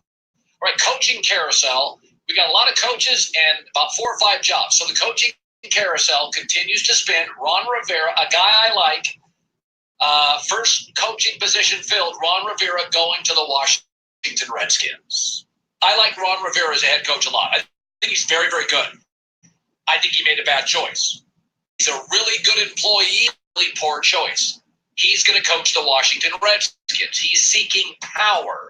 All right, coaching carousel. We got a lot of coaches and about 4 or 5 jobs. So the coaching carousel continues to spin. Ron Rivera, a guy I like, first coaching position filled. Ron Rivera going to the Washington Redskins. I like Ron Rivera as a head coach a lot. I think he's very, very good. I think he made a bad choice. He's a really good employee, really poor choice. He's going to coach the Washington Redskins. He's seeking power.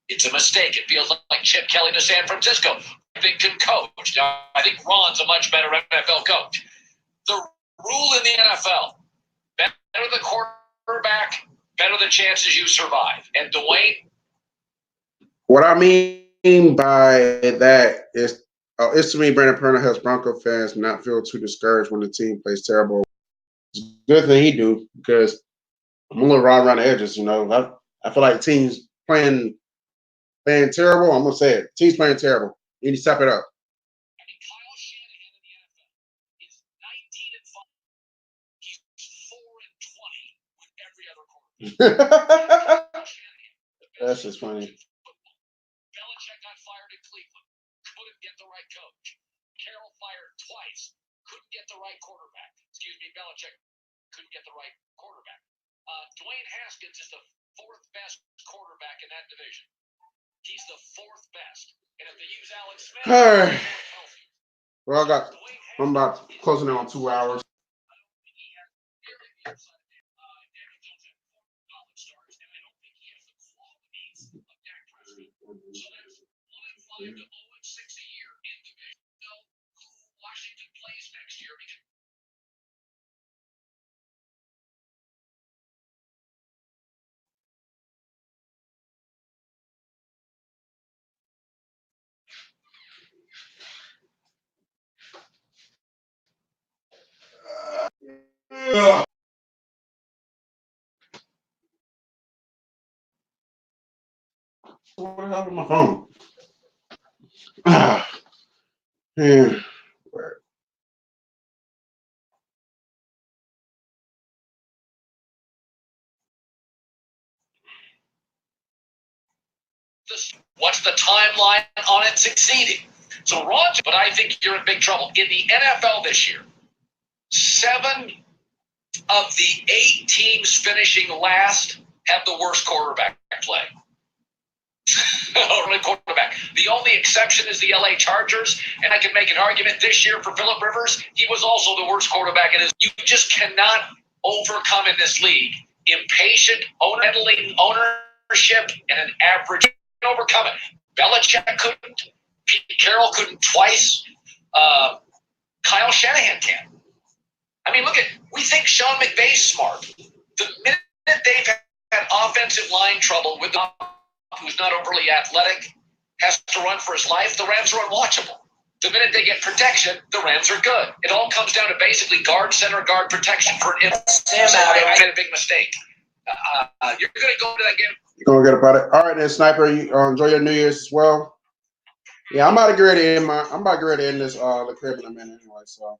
It's a mistake. It feels like Chip Kelly to San Francisco. I think can coach. Now, I think Ron's a much better NFL coach. The rule in the NFL, better the quarterback, better the chances you survive. And Dwayne? What I mean by that is, it's to me, Brandon Perna helps Bronco fans not feel too discouraged when the team plays terrible. It's a good thing he do, because I'm a little raw around the edges, I feel like teams playing terrible. I'm gonna say it. Teams playing terrible. You need to step it up. I mean, Kyle Shanahan in the NFL is 19-5. He's 4-20 with every other quarterback. That's just funny. Belichick got fired in Cleveland. Couldn't get the right coach. Carroll fired twice. Couldn't get the right quarterback. Excuse me, Belichick couldn't get the right quarterback. Dwayne Haskins is the 4th best quarterback in that division. He's the 4th best. And if they use Alex Smith, All right. Well, I'm about closing in on 2 hours. Washington plays next year because What the hell is my phone? Man. what's the timeline on it succeeding? So Ron, but I think you're in big trouble. In the NFL this year, 7 of the 8 teams finishing last have the worst quarterback play. Quarterback. The only exception is the LA Chargers, and I can make an argument this year for Phillip Rivers. He was also the worst quarterback in his. You just cannot overcome in this league impatient, meddling ownership and an average. Overcome it. Belichick couldn't. Pete Carroll couldn't twice. Kyle Shanahan can. I mean, we think Sean McVay's smart. The minute they've had offensive line trouble with who's not overly athletic, has to run for his life, the Rams are unwatchable. The minute they get protection, the Rams are good. It all comes down to basically guard, center, guard protection for an I made a big mistake. You're going to go to that game. You're going to get about it. All right, then, Sniper, you enjoy your New Year's as well. Yeah, I'm about to get ready to end this the crib in a minute anyway, so.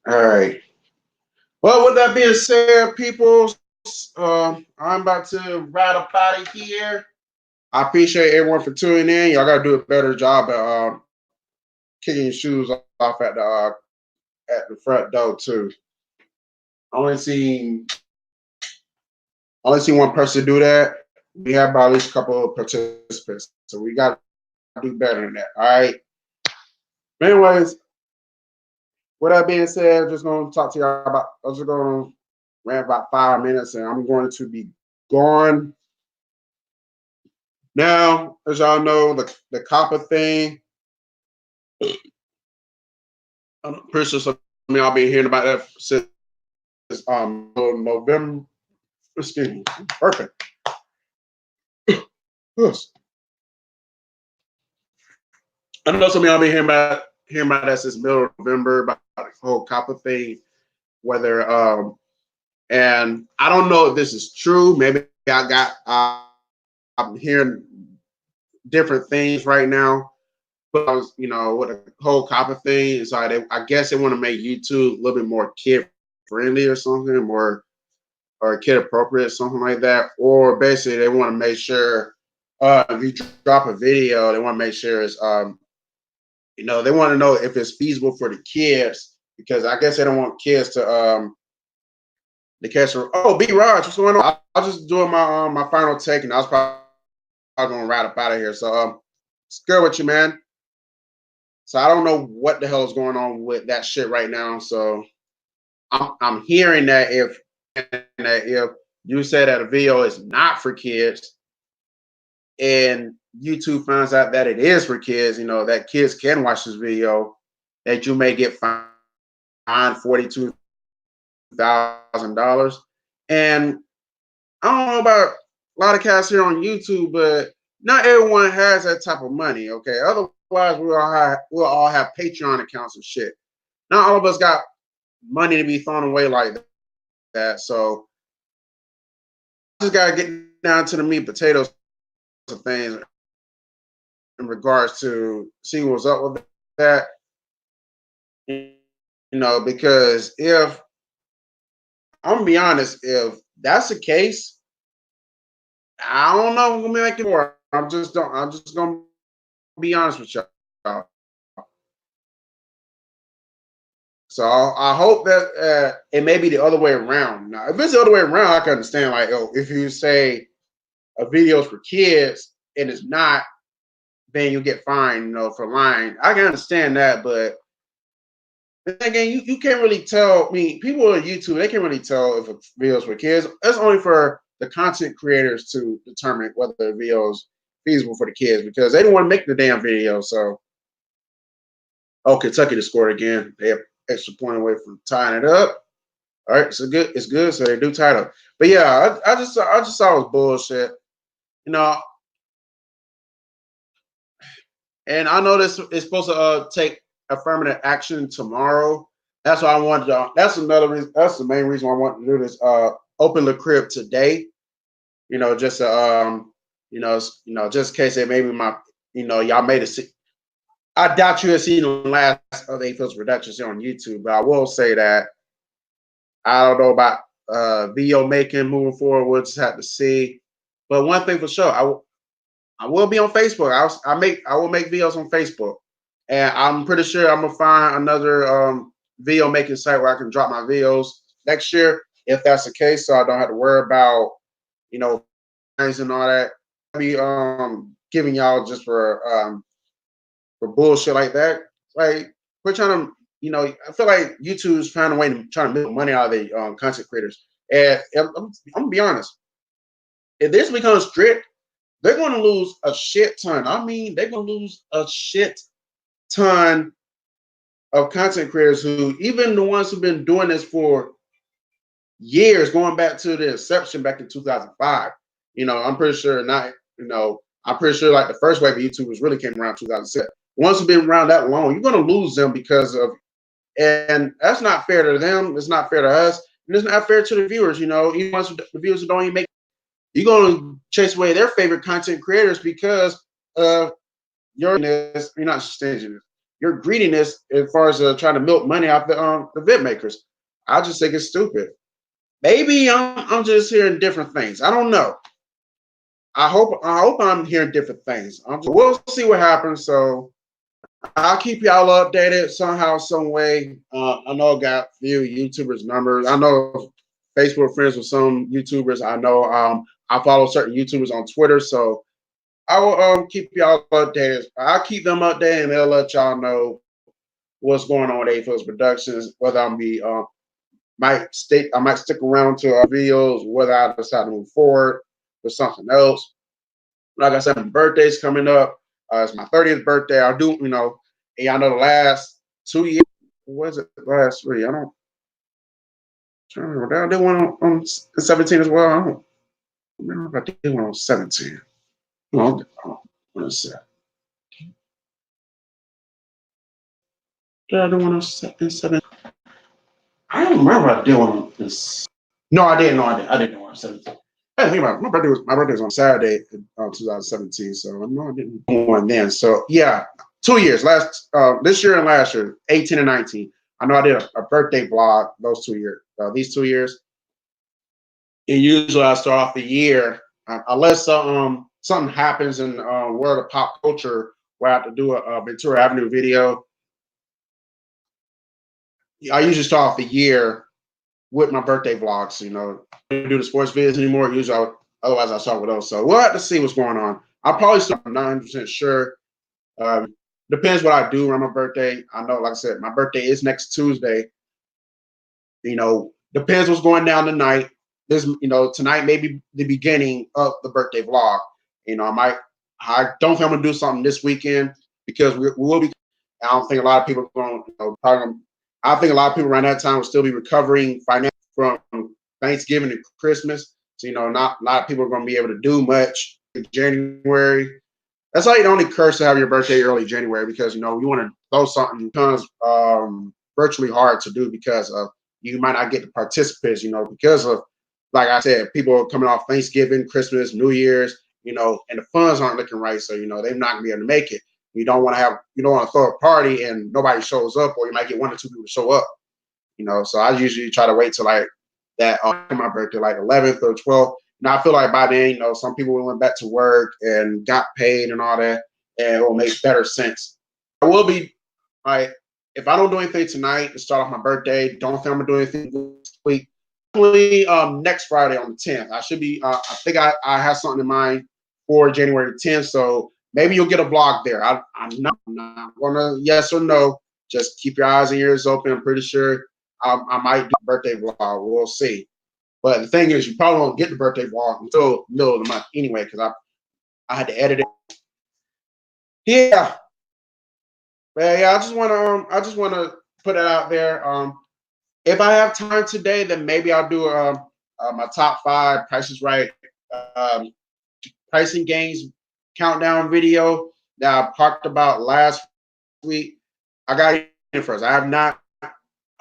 All right. Well, with that being said, people, I'm about to wrap up out of here. I appreciate everyone for tuning in. Y'all got to do a better job at kicking your shoes off at the front door too. I only seen one person do that. We have about at least a couple of participants, so we got to do better than that. All right. Anyways, with that being said, I'm just gonna talk to y'all about. I'm just gonna rant about 5 minutes, and I'm going to be gone. Now, as y'all know, the copper thing. I'm pretty sure some of y'all been hearing about that since November. Excuse me. Perfect. Yes. I know some of y'all been hearing about that since middle of November about the whole copper thing. Whether and I don't know if this is true. Maybe I'm hearing different things right now. But you know, with the whole copper thing, so I guess they want to make YouTube a little bit more kid friendly or something, more or kid appropriate, something like that. Or basically, they want to make sure if you drop a video, they want to make sure it's you know, they want to know if it's feasible for the kids because I guess they don't want kids to the kids are, oh, B Raj, what's going on? I was just doing my final take, and I was probably gonna wrap up out of here. So it's good with you, man. So I don't know what the hell is going on with that shit right now. So I'm hearing that if you say that a video is not for kids and YouTube finds out that it is for kids, you know, that kids can watch this video, that you may get fined $42,000. And I don't know about a lot of cats here on YouTube, but not everyone has that type of money. Okay, otherwise we'll all have Patreon accounts and shit. Not all of us got money to be thrown away like that. So I just gotta get down to the meat and potatoes of things in regards to see what's up with that. You know, because if I'm gonna be honest, if that's the case, I don't know if I'm gonna make it more. I'm just gonna be honest with y'all. So I hope that it may be the other way around. Now, if it's the other way around, I can understand. Like, oh, if you say a video is for kids and it's not, then you get fined, you know, for lying. I can understand that, but again, you can't really tell. I mean, people on YouTube, they can't really tell if a video is for kids. It's only for the content creators to determine whether the video is feasible for the kids because they don't want to make the damn video. So, oh, Kentucky to score again. They have extra point away from tying it up. All right, so good. It's good. So they do tie it up. But yeah, I just thought it was bullshit. You know, and I know this is supposed to take affirmative action tomorrow. That's why I wanted to. That's another reason. That's the main reason why I want to do this. Open the crib today. You know, just just in case they maybe y'all made it. I doubt you have seen the last of A-Fizzle productions here on YouTube, but I will say that I don't know about video making moving forward. We'll just have to see. But one thing for sure, I will be on Facebook. I will make videos on Facebook, and I'm pretty sure I'm gonna find another video making site where I can drop my videos next year if that's the case. So I don't have to worry about fines and all that. I'll be giving y'all just for bullshit like that. Like we're trying to, I feel like YouTube's trying to make money out of the content creators. And I'm gonna be honest, if this becomes strict, they're going to lose a shit ton. I mean, they're going to lose a shit ton of content creators who, even the ones who've been doing this for years, going back to the inception back in 2005. I'm pretty sure not. I'm pretty sure like the first wave of YouTubers really came around 2006. Ones who've been around that long, you're going to lose them because of, and that's not fair to them. It's not fair to us. And it's not fair to the viewers. Even ones the viewers who don't even make. You're going to chase away their favorite content creators because of your greediness. You're not stinginess. Your greediness as far as trying to milk money off the vid makers. I just think it's stupid. Maybe I'm just hearing different things. I don't know. I hope I'm hearing different things. We'll see what happens. So I'll keep y'all updated somehow, some way. I know I got a few YouTubers' numbers. I know Facebook friends with some YouTubers. I know I follow certain YouTubers on Twitter, so I will keep y'all updated. I'll keep them updated, and they'll let y'all know what's going on with A-Fizzle Productions, whether I'm be might stick around to our videos, whether I decide to move forward with something else. Like I said, my birthday's coming up. It's my 30th birthday. I do, and I know the last 2 years. What is it? The last three? I don't remember. I did one on 17 as well. I don't remember if I did one on 17. No, what is that? Did I do one on 17? I don't remember if I did one on this. No, I didn't. No, I didn't do one on 17. I think about it. My birthday was on Saturday, 2017. So I know I didn't do one then. So yeah, 2 years. This year and last year, 18 and 19. I know I did a birthday vlog those 2 years. These 2 years. And usually I start off the year unless something happens in world of pop culture where I have to do a Ventura Avenue video. I usually start off the year with my birthday vlogs. I don't do the sports videos anymore. Otherwise I start with those. So we'll have to see what's going on. I'll probably start 9% sure. Depends what I do on my birthday. I know, like I said, my birthday is next Tuesday. Depends what's going down tonight. Tonight may be the beginning of the birthday vlog. I don't think I'm gonna do something this weekend because we will be. I don't think a lot of people are going. I think a lot of people around that time will still be recovering financially from Thanksgiving and Christmas. So not a lot of people are going to be able to do much in January. That's why you only curse to have your birthday early January because you want to throw something becomes virtually hard to do because of you might not get the participants. Because of like I said, people coming off Thanksgiving, Christmas, New Year's. And the funds aren't looking right, so they're not gonna be able to make it. You don't want to throw a party and nobody shows up, or you might get 1 or 2 people to show up. So I usually try to wait till like that on my birthday, like 11th or 12th. Now I feel like by then, some people went back to work and got paid and all that, and it will make better sense. I will be like, if I don't do anything tonight to start off my birthday, don't think I'm gonna do anything this week. Probably next Friday on the 10th. I should be. I think I have something in mind for January 10th. So maybe you'll get a vlog there. I'm not gonna yes or no. Just keep your eyes and ears open. I'm pretty sure I might do a birthday vlog. We'll see. But the thing is, you probably won't get the birthday vlog until middle of the month anyway, because I had to edit it. Yeah. But yeah, I just wanna put it out there. If I have time today, then maybe I'll do my top 5 Price is Right pricing games countdown video that I talked about last week. I got in first. I have not.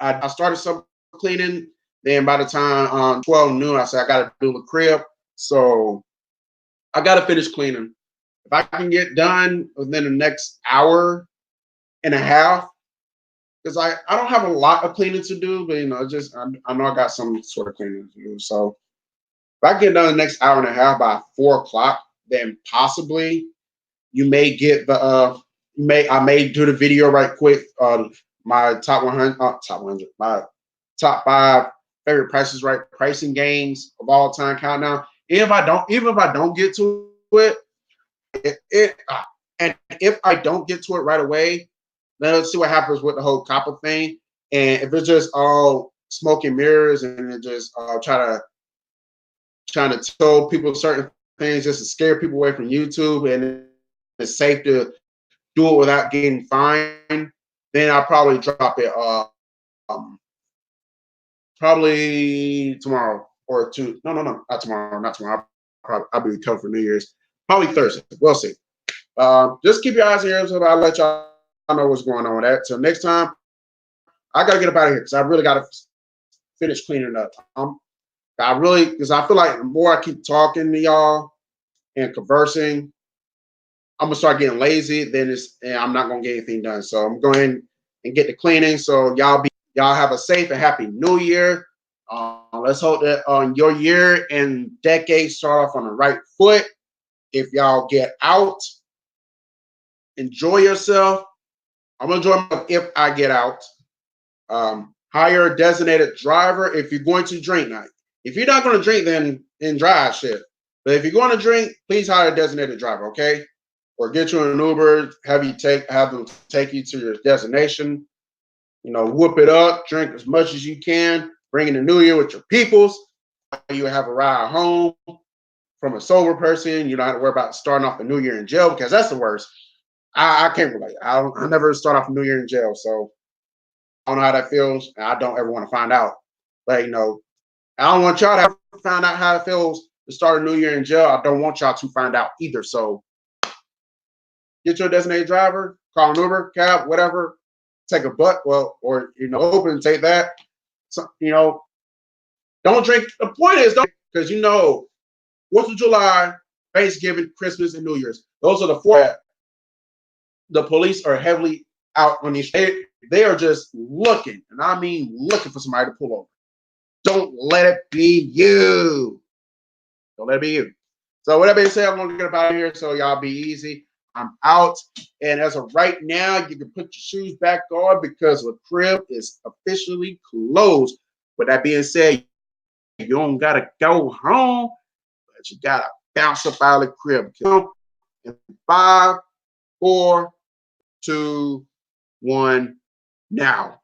I started some cleaning. Then by the time 12 noon, I said I got to do the crib. So I got to finish cleaning. If I can get done within the next hour and a half, because I don't have a lot of cleaning to do, but I know I got some sort of cleaning to do. So if I get done the next hour and a half by 4 o'clock, then possibly you may get the I may do the video right quick. My top 100, my top 5 favorite Prices Right pricing games of all time countdown. Even if I don't get to it, and if I don't get to it right away, then let's see what happens with the whole copper thing. And if it's just all smoke and mirrors and it just trying to tell people certain things just to scare people away from YouTube, and it's safe to do it without getting fined, then I'll probably drop it probably tomorrow or two. No, not tomorrow. I'll be recovered for New Year's. Probably Thursday. We'll see. Just keep your eyes and ears open. I'll let y'all know what's going on with that. So next time, I gotta get up out of here because I really gotta finish cleaning up. Because I feel like the more I keep talking to y'all and conversing, I'm gonna start getting lazy. And I'm not gonna get anything done. So I'm going and get the cleaning. So y'all have a safe and happy New Year. Let's hope that your year and decade start off on the right foot. If y'all get out, enjoy yourself. I'm gonna enjoy myself if I get out. Hire a designated driver if you're going to drink. Now, if you're not going to drink, then drive shit. But if you're going to drink, please hire a designated driver, okay? Or get you an Uber, have them take you to your destination. You know, whoop it up, drink as much as you can, bring in the new year with your peoples. You have a ride home from a sober person. You don't have to worry about starting off the new year in jail, because that's the worst. I can't relate. I never start off a new year in jail, so I don't know how that feels, and I don't ever want to find out. But you know, I don't want y'all to ever find out how it feels to start a new year in jail. I don't want y'all to find out either. So get your designated driver, call an Uber, cab, whatever, take a butt, well, or you know, open, take that. So, you know, don't drink. The point is, don't, because you know, 4th of July, Thanksgiving, Christmas, and New Year's. Those are the 4 that the police are heavily out on these. They are just looking, and I mean looking for somebody to pull over. Don't let it be you. Don't let it be you. So with that being said, I'm gonna get up out of here. So y'all be easy. I'm out. And as of right now, you can put your shoes back on because the crib is officially closed. With that being said, you don't gotta go home, but you gotta bounce up out of the crib. In 5, 4, 2, 1, now.